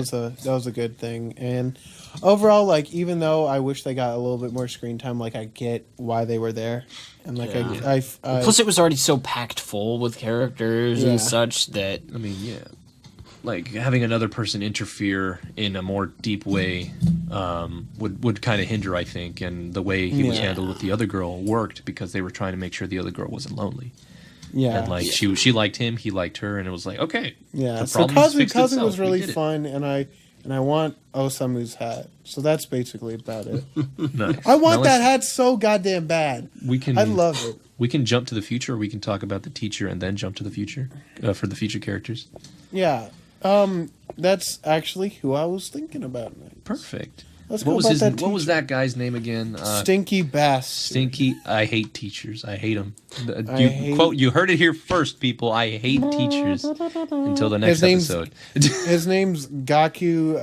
was a good thing. And overall, like, even though I wish they got a little bit more screen time, like I get why they were there, and like I plus it was already so packed full with characters and such that I mean, like having another person interfere in a more deep way would kind of hinder, I think, and the way he was handled with the other girl worked because they were trying to make sure the other girl wasn't lonely. Yeah, and like she liked him, he liked her, and it was like, okay. Yeah, so Kazu was really fun, and I want Osamu's hat. So that's basically about it. Nice. I want that hat so goddamn bad. I love it. We can jump to the future, or we can talk about the teacher and then jump to the future for the future characters. Yeah. That's actually who I was thinking about. Perfect. Let's go about that teacher. What was that guy's name again? Stinky Bass. Stinky. I hate teachers. I hate them. You heard it here first, people. I hate teachers. Until the next episode. His name's Gaku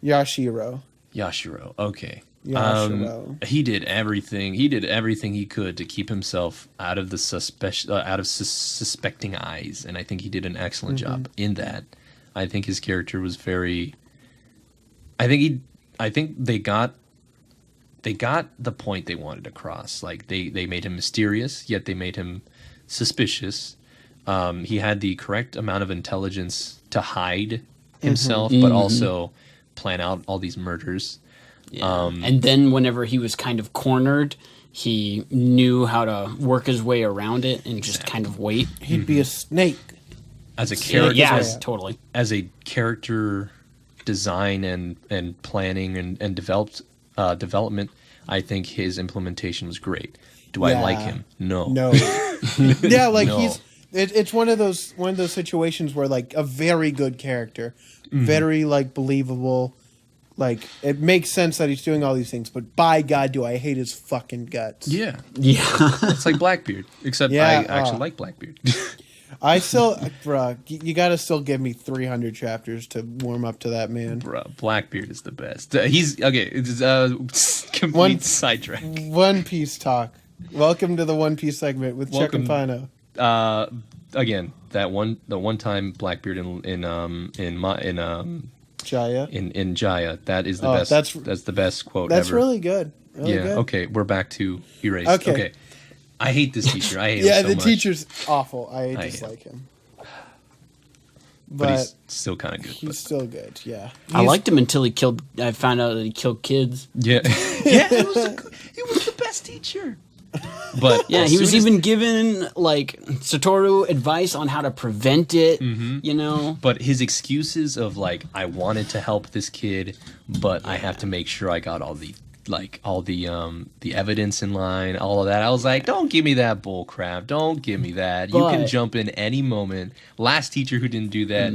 Yashiro. Yashiro. Okay. Yashiro. He did everything. He did everything he could to keep himself out of the suspecting eyes, and I think he did an excellent job in that. I think his character was very. I think they got the point they wanted across. Like they made him mysterious, yet they made him suspicious. He had the correct amount of intelligence to hide himself, but also plan out all these murders. Yeah. And then whenever he was kind of cornered, he knew how to work his way around it and just kind of wait. He'd be a snake. As a character, totally. As a character design and planning and development, I think his implementation was great. Do I like him? No. Yeah, like it's one of those situations where like a very good character, very like believable, like it makes sense that he's doing all these things, but by God, do I hate his fucking guts. Yeah. It's like Blackbeard, except I actually like Blackbeard. I still, bruh, you gotta still give me 300 chapters to warm up to that man. Bruh, Blackbeard is the best. He's, okay, it's complete sidetrack. One Piece talk. Welcome to the One Piece segment with Chuck and Pino. Again, the one time Blackbeard in Jaya. In Jaya, that is the best. That's the best quote ever. That's really good. Really good. Okay, we're back to Erased. Okay. I hate this teacher. I hate him so the much. teacher's awful. I dislike him. But he's still kind of good. He's still good, yeah. I liked him until I found out that he killed kids. Yeah. He was the best teacher. But yeah, he was even given like Satoru advice on how to prevent it, you know. But his excuses of like, I wanted to help this kid, but I have to make sure I got all the evidence in line, all of that. I was like, don't give me that bull crap. Don't give me that. You can jump in any moment. Last teacher who didn't do that,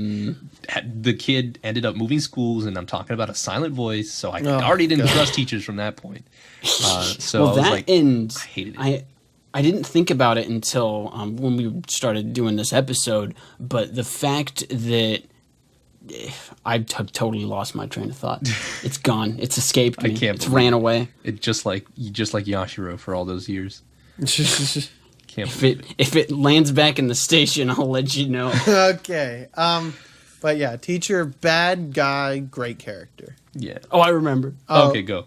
the kid ended up moving schools, and I'm talking about a silent voice, so I already didn't trust teachers from that point. So well, I was that like, end, I hated it. I didn't think about it until when we started doing this episode, but the fact that I totally lost my train of thought. It's gone. It's escaped me. I can't. It's ran away. It just like Yashiro for all those years. Can't. If it lands back in the station, I'll let you know. Okay. But yeah, teacher, bad guy, great character. Yeah. Oh, I remember. Okay, go.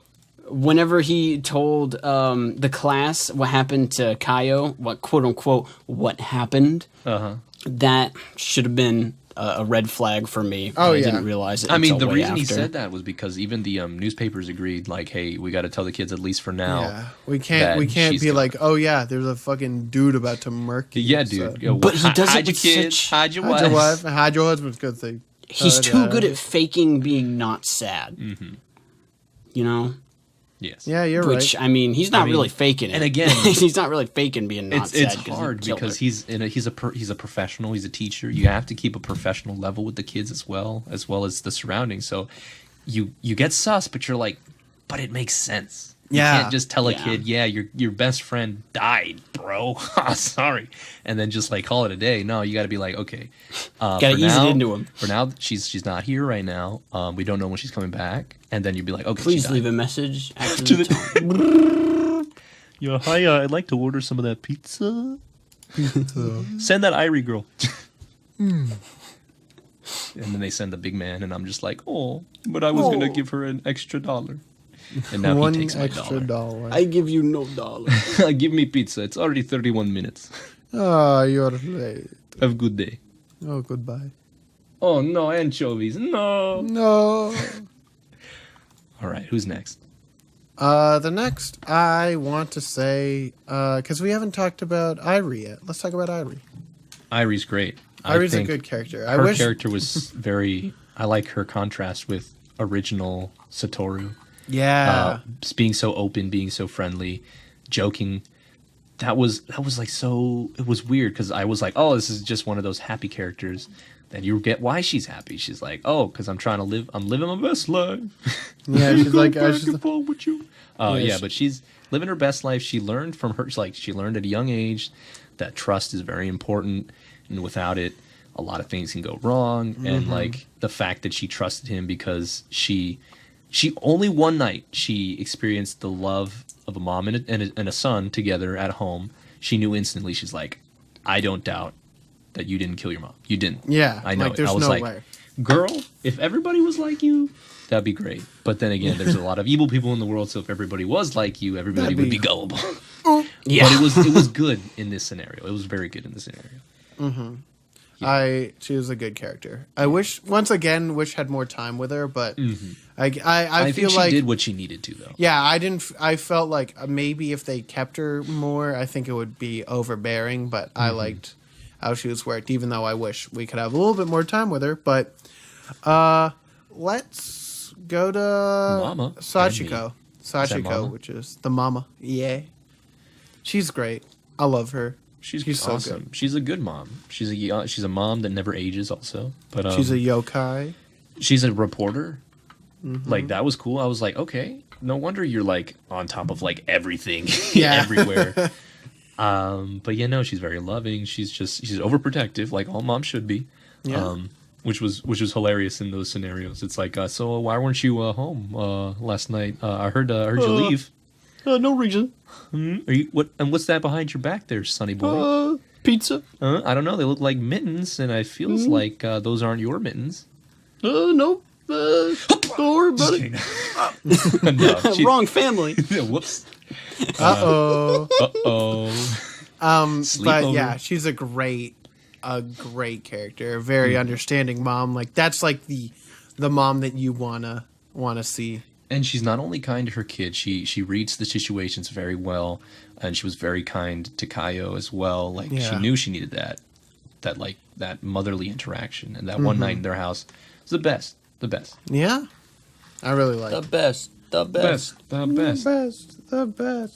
Whenever he told the class what happened to Kaio, what quote unquote what happened, that should have been a red flag for me. Oh, I yeah. didn't realize it. I mean, until the way reason he after. said that was because even the newspapers agreed, like, hey, we got to tell the kids at least for now. Yeah, we can't she's be gonna- like, oh yeah, there's a fucking dude about to murk you. Yeah, so- dude. Yo, But he does hide it your with kids, such- hide your Hide your wife. wife, hide your husband's good thing. He's too good at faking being not sad. Mm-hmm. You know? Yes. Yeah, you're Which, right. I mean, he's not really faking it. and again- he's not really faking being not sad. It's 'cause hard he'd kill because her. he's a professional. He's a teacher. You have to keep a professional level with the kids as well as the surroundings. So you get sus, but you're like, but it makes sense. You Yeah. can't just tell a Yeah. kid, yeah, your best friend died, bro. Sorry, and then just like call it a day. No, you got to be like, okay, Gotta for ease now- it into him. For now, she's not here right now. We don't know when she's coming back, and then you'd be like, okay, Please she died. leave a message after the tone. Yo, hi, I'd like to order some of that pizza. Send that Irie girl. And then they send the big man, and I'm just like, oh, but I was going to give her an extra $1. And now One he takes my extra $1. dollar. I give you no dollar. Give me pizza. It's already 31 minutes. Oh, you're late. Have a good day. Oh, goodbye. Oh, no, anchovies. No. No. All right, who's next? The next, I want to say, because we haven't talked about Irie yet. Let's talk about Irie. Irie's great. Irie's a think good character. Her character was very... I like her contrast with original Satoru. Yeah. Being so open, being so friendly, joking. That was like so. It was weird because I was like, oh, this is just one of those happy characters. Then you get why she's happy. She's like, oh, because I'm living my best life. Yeah, she's like, Back and forth with you. Yeah, Yeah, but she's living her best life. She learned from her. She learned at a young age that trust is very important, and without it, a lot of things can go wrong. And like the fact that she trusted him because she only one night she experienced the love of a mom and a son together at home. She knew instantly. She's like, I don't doubt that you didn't kill your mom. You didn't. Yeah, I know. like, there's I was no like, way. girl, if everybody was like you, that'd be great. But then again, there's a lot of evil people in the world. So if everybody was like you, everybody That'd would be- be gullible. Yeah. But it was good in this scenario. It was very good in this scenario. She was a good character. I wish had more time with her, but I I feel think she like did what she needed to, though. yeah, I felt like maybe if they kept her more, I think it would be overbearing. But I liked how she was worked, even though I wish we could have a little bit more time with her. But let's go to Mama Sachiko. Mama? Sachiko, which is the mama. Yeah, she's great. I love her. She's so awesome. good. She's a good mom. She's a mom that never ages. Also, but She's a yokai. she's a reporter. Like that was cool. I was like, okay, no wonder you're like on top of like everything, Yeah. everywhere. But yeah, no, she's very loving. She's overprotective, like all moms should be. Yeah. Which was hilarious in those scenarios. It's like, so why weren't you home last night? I heard you leave. No reason. Are you what? And what's that behind your back there, Sonny boy? Pizza. I don't know. They look like mittens, and it feels like those aren't your mittens. No. Don't worry about it. No, she- Wrong family. Whoops. Uh-oh. Uh-oh. But Sleepover. yeah, she's a great character, a very understanding mom. Like that's like the mom that you wanna see. And she's not only kind to her kid, she reads the situations very well, and she was very kind to Kaio as well. Like she Yeah. knew she needed that motherly interaction, and that one night in their house was the best. The best. Yeah, I really like The best. The best. the best.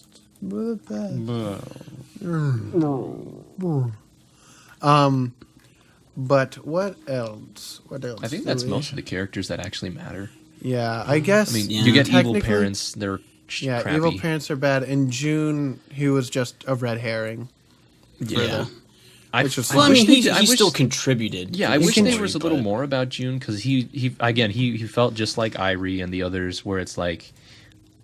But what else? I think that's most of the characters that actually matter. Yeah, I guess. I mean, Yeah. you get evil Technically- parents, they're Yeah, crappy. evil parents are bad. And June, he was just a red herring. Yeah. Well, I mean, he still contributed. Yeah, I wish there was a little more about June, because he felt just like Irie and the others, where it's like,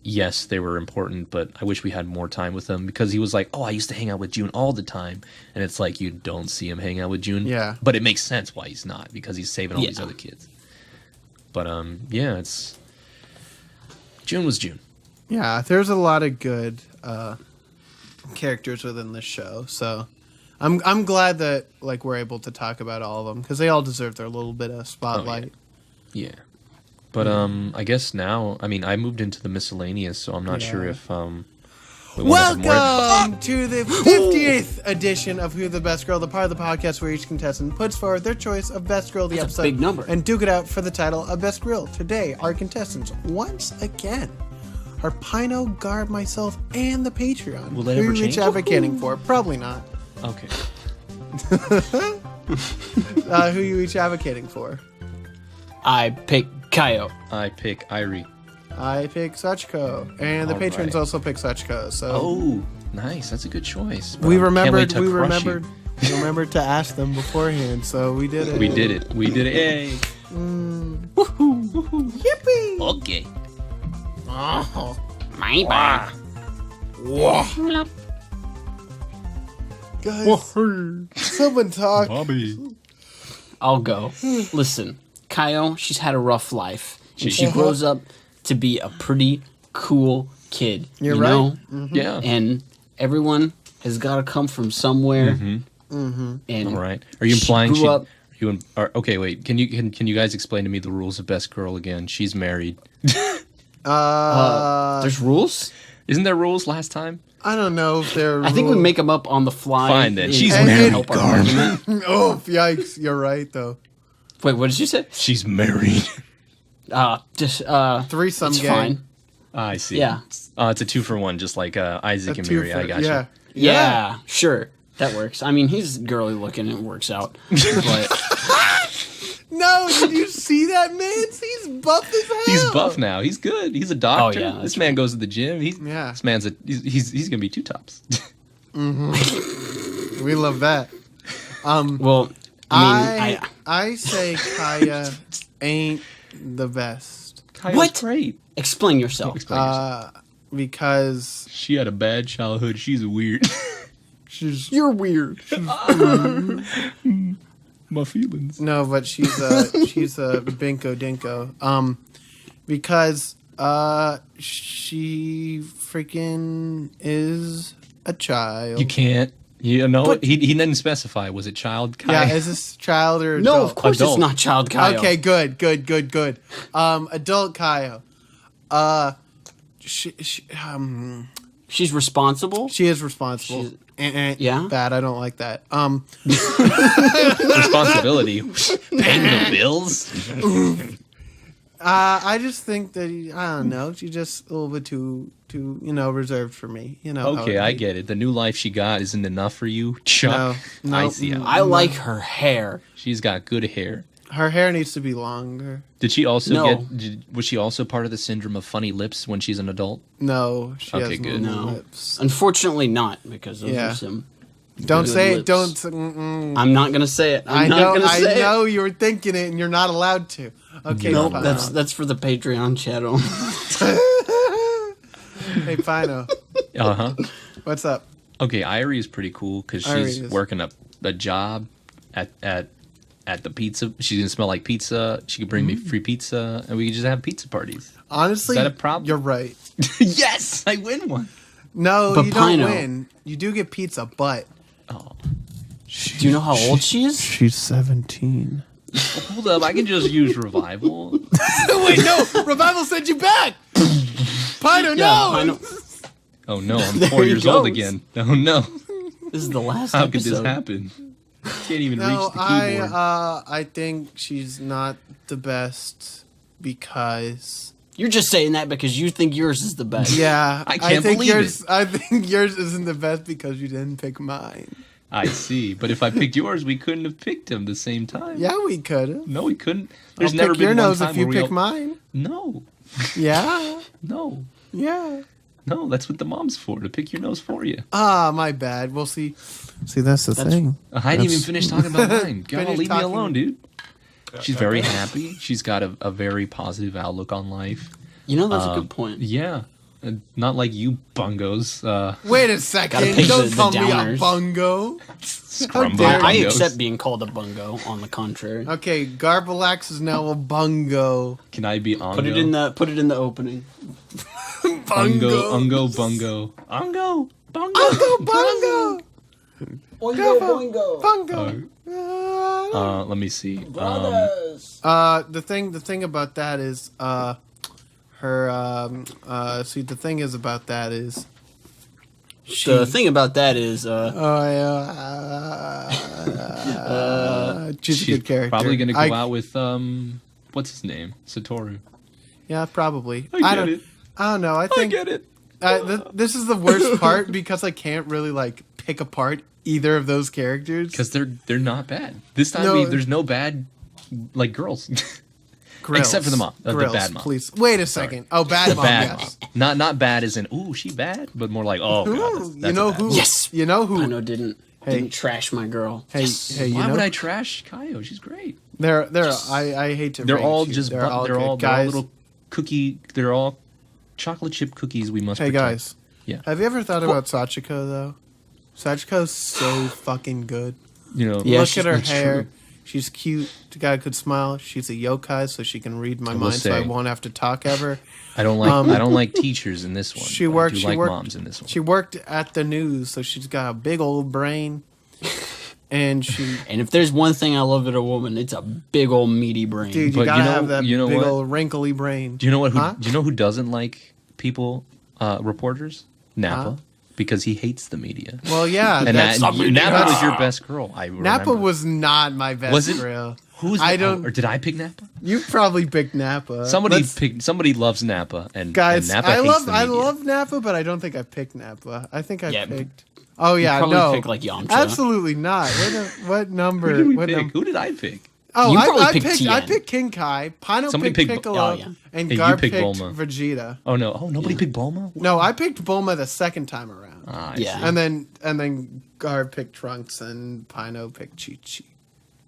yes, they were important, but I wish we had more time with them, because he was like, oh, I used to hang out with June all the time, and it's like you don't see him hang out with June. Yeah, but it makes sense why he's not, because he's saving all these other kids. But it's June was June. Yeah, there's a lot of good characters within this show, so I'm glad that like we're able to talk about all of them, because they all deserve their little bit of spotlight. Yeah. But I guess now, I mean, I moved into the miscellaneous, so I'm not sure if Welcome to the 50th edition of Who the Best Girl, the part of the podcast where each contestant puts forward their choice of Best Girl of the episode. Big number. And duke it out for the title of Best Girl. Today, our contestants, once again, are Pino, Garb, myself, and the Patreon. Will that ever who change? Who you advocating for? Probably not. Okay. Who you each advocating for? I pick Kaio. I pick Irie. I pick Sachiko, and the patrons also pick Sachiko. So oh, nice, that's a good choice. We remembered to ask them beforehand, so we did it. We did it. Hey. Woohoo! Yippee! Okay. Oh, my bad. Guys, someone talk. Bobby. I'll go. Listen, Kaio, she's had a rough life. She grows up to be a pretty cool kid. You're you right. know? Mm-hmm. Yeah. And everyone has got to come from somewhere. And all right. Are you implying grew up? Okay, wait. Can you guys explain to me the rules of Best Girl again? She's married. There's rules? Isn't there rules last time? I don't know if they're. I think we make them up on the fly. Fine then. She's And- married. Help our argument. Oh, yikes! You're right though. Wait, what did you say? She's married. Threesome it's gang. fine. I see. Yeah. It's a 2-for-1, just like Isaac and Miri. I gotcha. Yeah, sure. That works. I mean, he's girly looking and it works out. But No, did you see that man? He's buff as hell. He's buff now. He's good. He's a doctor. Oh, yeah, This man goes to the gym. Yeah. This man's he's gonna be two tops. We love that. well, I say Kaya ain't the best. Kaya's What? great. explain yourself. Because She had a bad childhood. She's weird. you're weird. My feelings. No, but she's a binko dinko. Because she freaking is a child. You can't. You know, but he didn't specify. Was it child? Kaya? Yeah, is this child or adult? No, of course Adult. it's not child Kaio. Okay, good. Adult Kaio. She's responsible. She is responsible. Yeah? Bad. I don't like that. Responsibility. Paying the bills. I just think that I don't know. She's just a little bit too reserved for me. You know. Okay, I get it. The new life she got isn't enough for you, Chuck. No, I see. I like her hair. She's got good hair. Her hair needs to be longer. Did she also No. was she also part of the syndrome of funny lips when she's an adult? No, she Okay, has good. normal No. lips. Unfortunately not, because those Yeah. are some Don't good say it. lips. Don't. Mm-mm. I'm not gonna say it. I I'm know. not gonna I say know you were thinking it, and you're not allowed to. Okay, it. Nope, fine. that's for the Patreon channel. Hey, Pino, what's up? Okay, Irie is pretty cool because Irie she's is. working a job at the pizza. She's gonna smell like pizza. She could bring me free pizza, and we could just have pizza parties. Honestly, Is that a problem? You're right. Yes, I win one. No, But you don't Pino- win. You do get pizza, but Oh, Do you know how old she is? she's 17. hold up! I can just use revival. Wait, no! Revival sent you back. Pino, no! I know. Oh no, I'm There 4 he years old goes. again. Oh no, This is the last how could episode. this happen? Can't even No, reach the keyboard. I think she's not the best because You're just saying that because you think yours is the best. yeah, I can't think believe yours. I think yours isn't the best because you didn't pick mine. I see, but if I picked yours, we couldn't have picked him the same time. Yeah, we could have. No, we couldn't. I'll There's never pick been your one nose time if you where we pick all- mine. No, Yeah, no. yeah. No, that's what the mom's for, to pick your nose for you. Ah, my bad. We'll see. See, that's the thing. I didn't even finish talking about mine. God, Finish leave me talking. alone, dude. She's very happy. She's got a very positive outlook on life. You know, that's a good point. Yeah. Not like you bungos. Wait a Gotta second. pick Don't the call me a downers. bungo. Scrumbo dare I you. bungos. accept being called a bungo. On the contrary, Okay, Garbalax is now a bungo. Can I be ongo? put it in the opening. Ungo, ungo, bungo. Ungo, bungo. Bungo! Oingo boingo. Bungo! Let me see. The thing about that is, the thing is about that is, The thing about that is, she's a good character. Probably gonna go out with what's his name? Satoru. Yeah, probably. I get it. I don't know. I I think get it. this is the worst part because I can't really like pick apart either of those characters. Because they're not bad. This time No. there's no bad like girls. Grills. Except for the mom, the Grills, bad mom. Please wait a second. Oh, bad mom. Bad Yes. mom. Not bad as in ooh she bad, but more like oh Ooh, god, that's you know a bad who? mom. Yes. You know who? Pino didn't trash my girl. Hey, hey, you Why know would I trash Kaio? She's great. I hate to. They're rage all you. just they're all they're good all guys. little cookie. They're all chocolate chip cookies. We must. Hey protect. guys. Yeah. Have you ever thought about Sachiko though? Sachiko's so fucking good. You know. Yeah, Look at her that's hair. true. She's cute. She got a good smile. She's a yokai, so she can read my will mind, so I say- won't have to talk ever. I don't like. I don't like teachers in this one. She but worked. I do She like worked. moms in this one. She worked at the news, so she's got a big old brain. And she, And if there's one thing I love in a woman, it's a big old meaty brain. dude, you But gotta you know- have that you know big what? old wrinkly brain. Do you know what? Huh? Do you know who doesn't like people? Reporters. Napa. Huh? Because he hates the media. Well, yeah, And that's, Napa was your best girl. I remember. Napa was not my best Was it? girl. Who's I the- don't- Or did I pick Napa? You probably picked Napa. Somebody Let's- picked. Somebody loves Napa, and Guys, and Napa I hates love the I media. love Napa, but I don't think I picked Napa. I think I Yeah, picked. Oh yeah, probably no, picked, like, Yamcha. Absolutely not. What number? Who did we what pick? num- Who did I pick? Oh, You probably I picked picked. Tien. I picked King Kai. Pino Somebody picked picked- Piccolo, oh, yeah. and Hey, you Garb picked picked Bulma. Vegeta. Oh no! Oh, nobody picked Bulma. No, I picked Bulma the second time around, Ah, I Yeah. see. and then Garb picked Trunks, and Pino picked Chi Chi.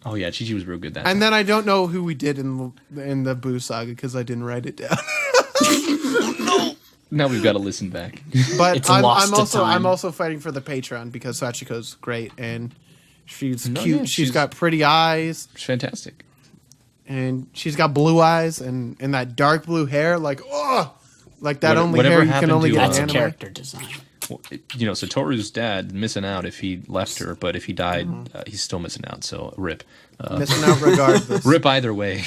Oh yeah, Chi Chi was real good that. And time. then I don't know who we did in the Boo saga because I didn't write it down. Now we've got to listen back. But It's lost to time. I'm also fighting for the Patreon because Sachiko's great and she's No, cute. yeah, she's she's- got pretty eyes It's fantastic. and she's got blue eyes and that dark blue hair. Like like that only Whatever hair you can happened only to, get in That's a anime. character design. Well, you know, Satoru's dad missing out if he left her, but if he died, Mm-hmm. he's still missing out. So rip, Missing out regardless. rip either way.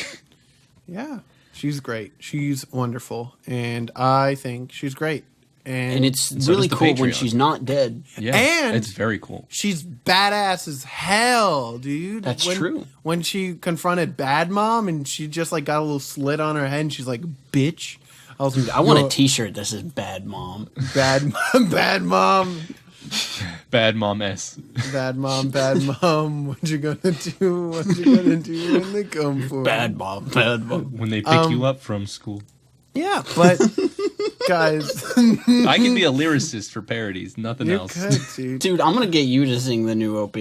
Yeah, she's great. She's wonderful, and I think she's great. And it's so really does the cool when Patreon. she's not dead. Yeah, And- it's very cool. She's badass as hell, dude. That's when, true. When she confronted Bad Mom and she just like got a little slit on her head and she's like, bitch. I was I want "Yo, a T-shirt that says "Bad Mom." Bad Mom, Bad Mom, Bad mom s. Bad Mom, Bad Mom. What you gonna do? What you gonna do when they come for you?" Bad Mom. Bad Mom. When they pick you up from school, Yeah, but guys, I can be a lyricist for parodies. Nothing you else. could, dude. Dude, I'm gonna get you to sing the new OP.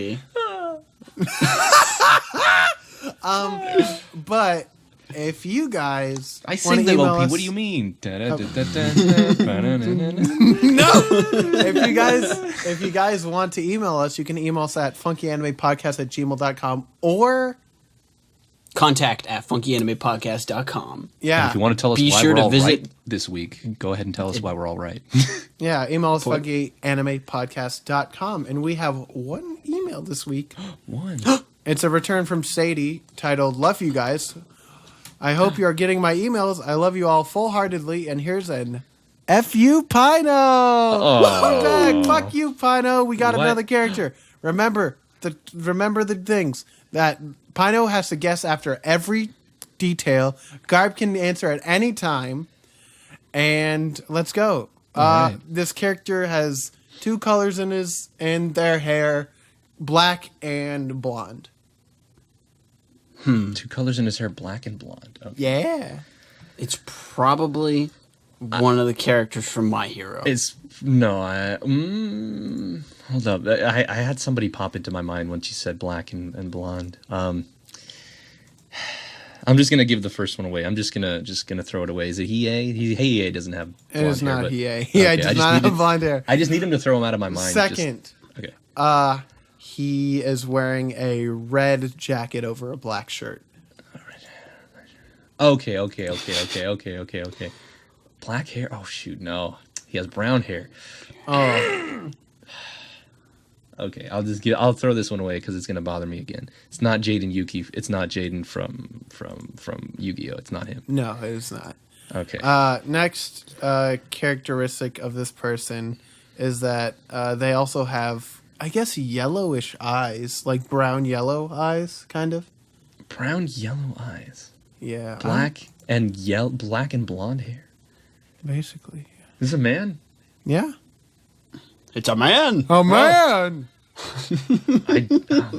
But if you guys, I wanna sing the email OP. us- What do you mean? No, if you guys want to email us, you can email us at funkyanimetepodcast@gmail.com or Contact@funkyanimetepodcast.com. yeah, If you want to tell us Be why sure we're to all visit- right this week, go ahead and tell us why we're all right. yeah, email us funkyanimetepodcast.com, and we have one email this week. One. It's a return from Sadie titled "Love You Guys." I hope you are getting my emails. I love you all full-heartedly, and here's an F you, Pino. We're back. Fuck you, Pino. We got What? another character. Remember the things that Pino has to guess after every detail. Garb can answer at any time, and let's go. right. This character has two colors in their hair, black and blonde. Two colors in his hair, black and blonde. Okay. Yeah. It's probably one of the characters from My Hero. Hold up. I had somebody pop into my mind when she said black and blonde. I'm just gonna give the first one away. I'm just gonna throw it away. Is it Hiei? Hiei doesn't have blonde hair. It is not Hiei. Okay, Hiei does not have blonde hair. I just need him to throw him out of my mind. Second. Okay. He is wearing a red jacket over a black shirt. Okay. Black hair? Oh shoot, no. He has brown hair. Oh. Okay, I'll throw this one away because it's gonna bother me again. It's not Jaden Yuki. It's not Jaden from Yu-Gi-Oh. It's not him. No, it is not. Okay. Next characteristic of this person is that they also have, I guess, yellowish eyes, like brown yellow eyes, kind of. Brown yellow eyes. Yeah. Black and blonde hair. Basically. This is a man. Yeah. It's a man. Oh man. Oh my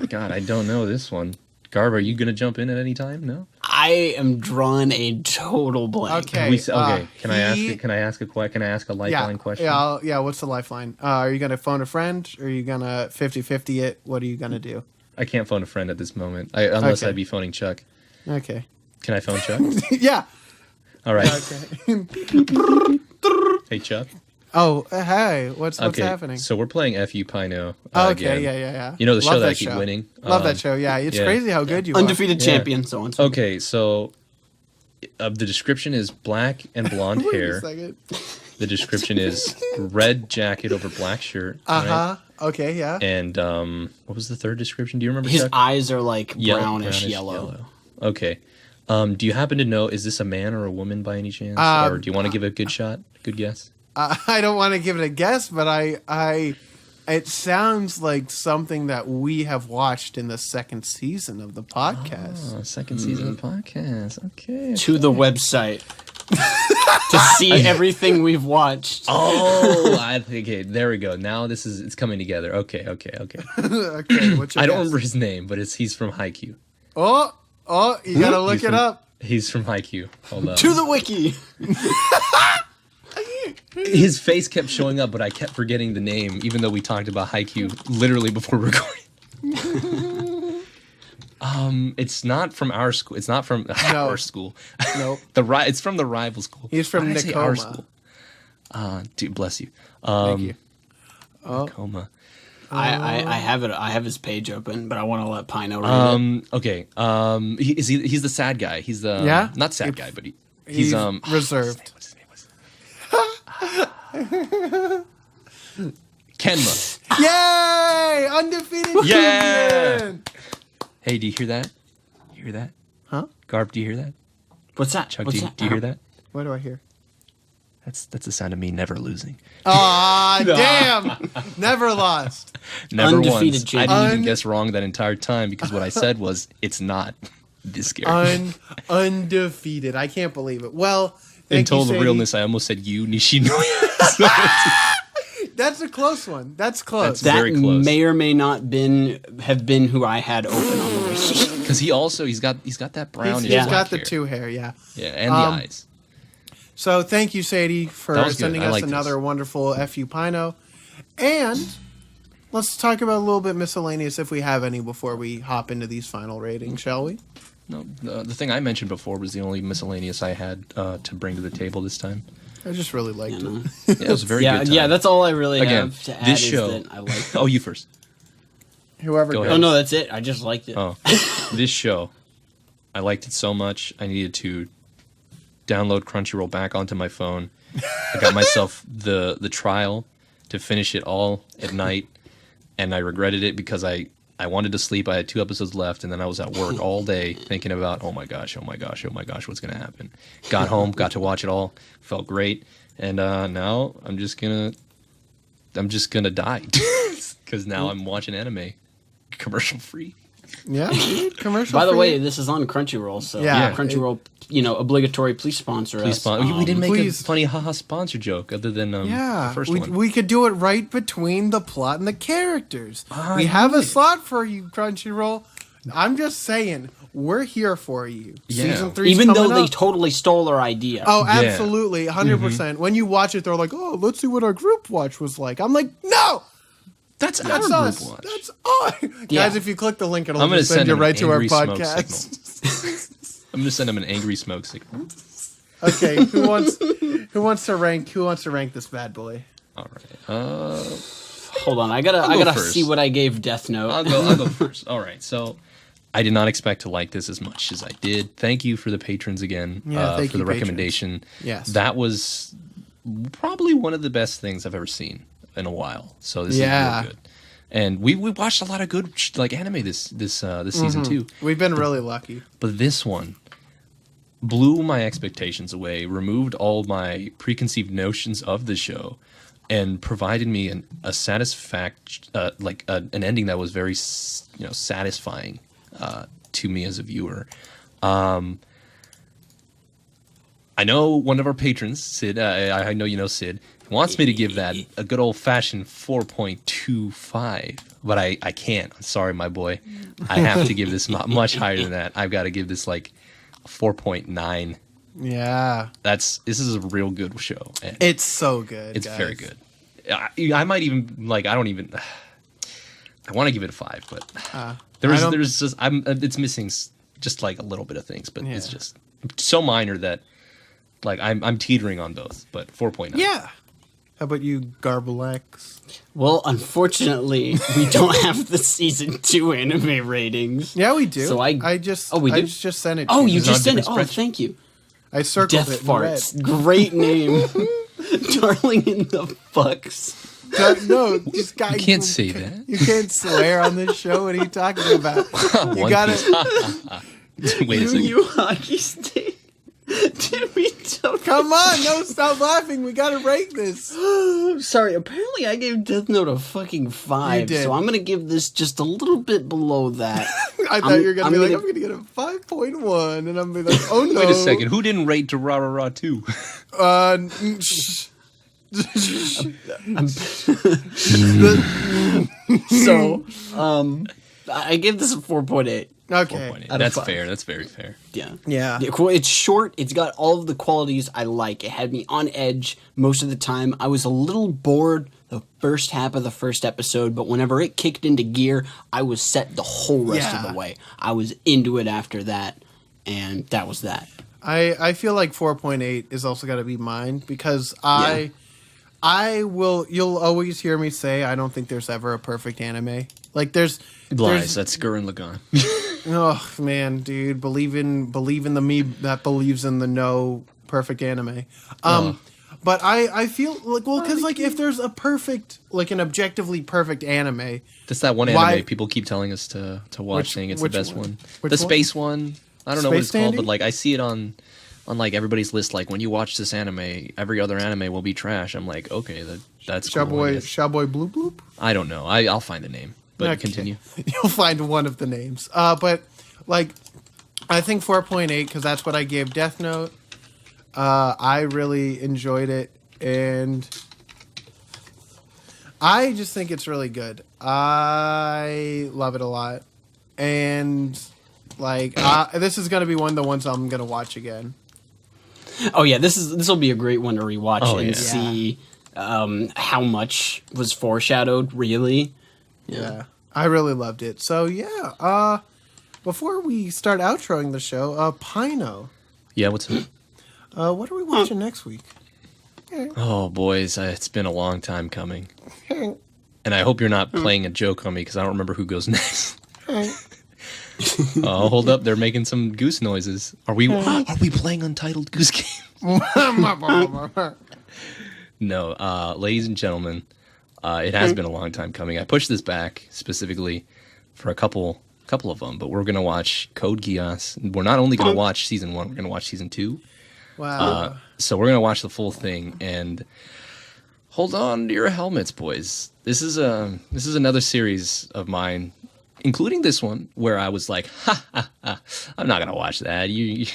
god, I don't know this one. Garb, are you gonna jump in at any time? No. I am drawing a total blank. Okay. Can I ask a lifeline question? Yeah. What's the lifeline? Are you gonna phone a friend? Or are you gonna 50-50 it? What are you gonna do? I can't phone a friend at this moment, unless Okay. I'd be phoning Chuck. Okay. Can I phone Chuck? Yeah. All right. Okay. Hey Chuck. Oh, hey. What's happening? So we're playing FU Pino. Okay. Again. Yeah. You know the Love show that I that keep show. winning. Love that show. Yeah, it's crazy how good you are. Undefeated champion, so on. Okay, so the description is black and blonde Wait hair. a second. The description is red jacket over black shirt. Uh-huh. Right? Okay, yeah. And what was the third description? Do you remember? His Chuck? eyes are like brownish yellow. Okay. Do you happen to know, is this a man or a woman by any chance? Or do you want to give it a good shot? Good guess? I don't want to give it a guess, but it sounds like something that we have watched in the second season of the podcast. Oh, second season of the podcast. Okay. To the website to see everything we've watched. Oh, okay. There we go. Now it's coming together. Okay. Okay, what's your I don't guess? remember his name, but he's from Haikyuu. Oh, you gotta look it up. He's from Haikyuu. Hold on. To the wiki. His face kept showing up, but I kept forgetting the name, even though we talked about Haikyuu literally before recording. It's not from our school. It's not from our school. Nope. It's from the rival school. He's from Why did I say our Nakoma. school? Dude, bless you. Thank you. Nakoma. I have it. I have his page open, but I want to let Pino read it. Okay. He's the sad guy. He's the not sad guy, but he's reserved. What's his name? Kenma. Yay! Undefeated Yeah! champion! Hey, do you hear that? You hear that? Huh? Garb, do you hear that? What's that? Chuck, What's do that? you hear that? What do I hear? That's the sound of me never losing. Aw, damn! Never lost. Never Undefeated once. champion. I didn't even guess wrong that entire time because what I said was, it's not this scary. Undefeated. I can't believe it. Well, In thank you, total Sadie. realness, I almost said you, Nishino. That's a close one. That's close. That's That very close. may or may not have been who I had open on the wiki. Because he's got that brownish He's black got the hair. two hair, yeah. Yeah, and the eyes. So thank you, Sadie, That for was good. sending I us like another this. wonderful FU Pino. And let's talk about a little bit miscellaneous if we have any before we hop into these final ratings, shall we? No, the thing I mentioned before was the only miscellaneous I had to bring to the table this time. I just really liked it. Yeah, it was a very good time. Yeah, that's all I really Again, have to add. this is show. that I like. Oh, you first. Whoever Go goes. ahead. Oh no, that's it. I just liked it. Oh, this show, I liked it so much. I needed to download Crunchyroll back onto my phone. I got myself the trial to finish it all at night, and I regretted it because I wanted to sleep. I had 2 episodes left, and then I was at work all day thinking about, oh my gosh, what's gonna happen. Got home, got to watch it all, felt great, and now I'm just gonna die because now I'm watching anime commercial free. Yeah, dude, commercial By the free. way, this is on Crunchyroll, so Yeah. Crunchyroll, obligatory. Please sponsor us. We didn't make please. a funny haha sponsor joke other than the Yeah, first we, one. we could do it right between the plot and the characters. Ah, we have a slot for you, Crunchyroll. I'm just saying, we're here for you. Yeah. Season 3's Even though coming they up. totally stole our idea. Oh, Yeah. absolutely, 100%. When you watch it, they're like, "Oh, let's see what our group watch was like." I'm like, "No, That's that's our us. group watch. That's us." Yeah. Guys, if you click the link, it'll I'm gonna just send send you him right an to our angry smoke podcast. I'm gonna send him an angry smoke signal. Okay, who wants to rank this bad boy? All right. Hold on, I go gotta first. see what I gave Death Note. I'll go first. All right. So I did not expect to like this as much as I did. Thank you for the patrons again. Yeah, thank for you, the patrons. recommendation. Yes. That was probably one of the best things I've ever seen in a while. So this Yeah. is real good. And we watched a lot of good like anime this season too. We've been really lucky. But this one blew my expectations away, removed all my preconceived notions of the show, and provided me an ending that was very satisfying to me as a viewer. I know one of our patrons, Sid. I know you know Sid. Wants me to give that a good old fashioned 4.25, but I can't. I'm sorry, my boy. I have to give this much higher than that. I've got to give this like a 4.9. Yeah, This is a real good show. And it's so good. it's guys. very good. I might even I want to give it a 5, but there's just it's missing just like a little bit of things, but it's just so minor that like I'm teetering on both, but 4.9. Yeah. How about you, Garblex? Well, unfortunately, we don't have the season 2 anime ratings. Yeah, we do. So I just we do? just sent it. Oh, to you It's just on sent it. different Oh, thank you. I circled Death it in red. Farts. Great name. Darling in the fucks. No, this guy. You can't say that. You can't swear on this show. What are you talking about? You One gotta. Wait a second. You hockey stick. Did we don't Come on, no, stop laughing. We gotta rate this. Sorry, apparently I gave Death Note a fucking 5, You did. so I'm gonna give this just a little bit below that. I thought you were gonna I'm be like, gonna- I'm gonna get a 5.1, and I'm gonna be like, oh no. Wait a second. Who didn't rate to Ra Ra Ra 2? Shh. So, I give this a 4.8. Okay. 4.8. Out of That's 5. fair. That's very fair. Yeah. Yeah. Cool. It's short. It's got all of the qualities I like. It had me on edge most of the time. I was a little bored the first half of the first episode, but whenever it kicked into gear, I was set the whole rest of Yeah. the way. I was into it after that, and that was that. I feel like 4.8 is also got to be mine because you'll always hear me say I don't think there's ever a perfect anime. Like there's Lies. That's Gurren Lagann. oh man, dude, believe in the me that believes in the no perfect anime. But I feel like because like if there's a perfect like an objectively perfect anime, That's that one Why- anime people keep telling us to watch, Which- saying it's the which best one? one. Which The one? space one. I don't know what Space it's called, Dandy? but like I see it on like everybody's list. Like when you watch this anime, every other anime will be trash. I'm like, okay, that's cool, I guess. Showboy Bloop Bloop. I don't know. I'll find the name. But Okay. continue. You'll find one of the names. But like, I think 4.8 because that's what I gave Death Note. I really enjoyed it, and I just think it's really good. I love it a lot, and like, this is gonna be one of the ones I'm gonna watch again. Oh yeah, this will be a great one to rewatch Oh, and yeah. see how much was foreshadowed. Really. Yeah, I really loved it. So yeah, before we start outroing the show, Pino, Yeah, what's up? what are we watching next week? Oh, boys, it's been a long time coming. And I hope you're not playing a joke on me because I don't remember who goes next. Oh, hold up. They're making some goose noises. Are we playing Untitled Goose Game? No, ladies and gentlemen, it has been a long time coming. I pushed this back specifically for a couple of them, but we're going to watch Code Geass. We're not only going to watch season 1, we're going to watch season 2. Wow. So we're going to watch the full thing, and hold on to your helmets, boys. This is another series of mine, including this one, where I was like, I'm not going to watch that. You.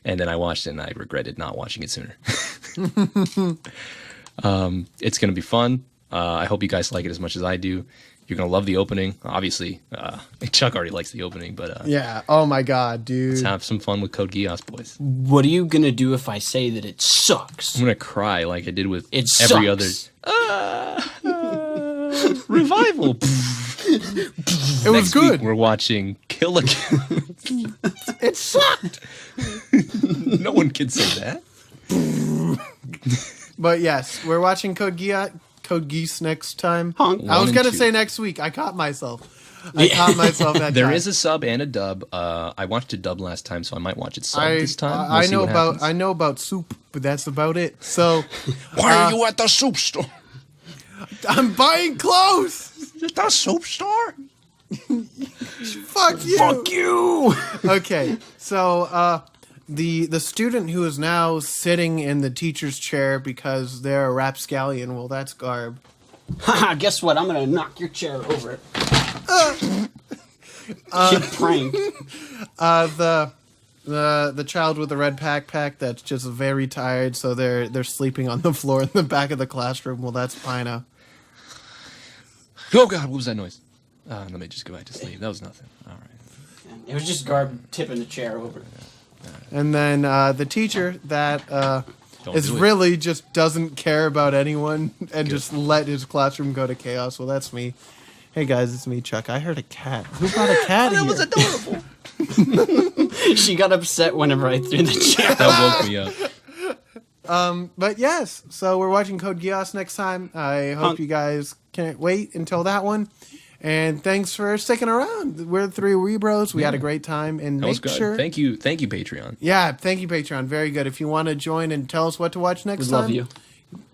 And then I watched it, and I regretted not watching it sooner. It's going to be fun. I hope you guys like it as much as I do. You're gonna love the opening. Obviously, Chuck already likes the opening, but Yeah. Oh my god, dude. let's have some fun with Code Geass, boys. What are you gonna do if I say that it sucks? I'm gonna cry like I did with It every sucks. other revival. It was Next good. week we're watching Kill a Kill. It sucked. No one can say that. But yes, we're watching Code Geass next time. Honk. I was One and gonna two. say next week. I caught myself. That There time. is a sub and a dub. I watched a dub last time, so I might watch it sub this time. We'll I see know what about happens. I know about soup, but that's about it. So Why are you at the soup store? I'm buying clothes. The soup store? Fuck you. Fuck you! Okay, so the student who is now sitting in the teacher's chair because they're a rapscallion. Well, that's Garb. Haha, guess what? I'm gonna knock your chair over. Kid prank. The child with the red backpack that's just very tired, so they're sleeping on the floor in the back of the classroom. Well, that's Pino. Oh god, what was that noise? Let me just go back to sleep. That was nothing. All right. It was just Garb tipping the chair over. And then the teacher that Don't is do it. really just doesn't care about anyone and just let his classroom go to chaos. Well, that's me. Hey guys, it's me, Chuck. I heard a cat. Who brought a cat here? adorable. She got upset whenever I threw the chair. That woke me up. But yes, so we're watching Code Geass next time. I hope you guys can't wait until that one. And thanks for sticking around. We're the three Weebros. We had a great time. And That was make good. sure. Thank you, Patreon. Yeah, thank you, Patreon. Very good. If you want to join and tell us what to watch next We time, love you.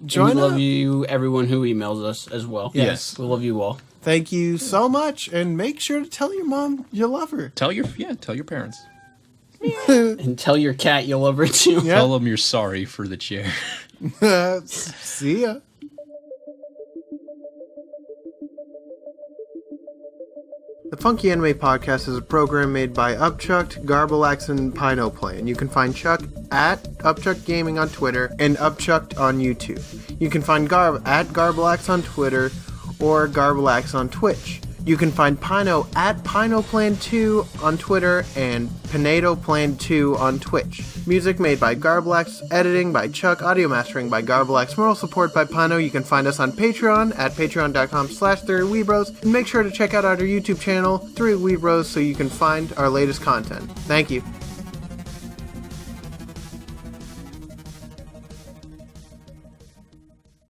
join And we love up. you, everyone who emails us as well. Yes. We love you all. Thank you so much. And make sure to tell your mom you love her. Tell your parents. And tell your cat you love her too. Yeah. Tell them you're sorry for the chair. See ya. The Funky Anime Podcast is a program made by Upchucked, Garbalax, and Pino Play, and you can find Chuck at Upchucked Gaming on Twitter and Upchucked on YouTube. You can find Garb at Garbalax on Twitter or Garbalax on Twitch. You can find Pino at PinoPlan2 on Twitter and PinatoPlan2 on Twitch. Music made by Garbalax, editing by Chuck, audio mastering by Garbalax, moral support by Pino. You can find us on Patreon at patreon.com/3Weebros, and make sure to check out our YouTube channel, 3Weebros, so you can find our latest content. Thank you.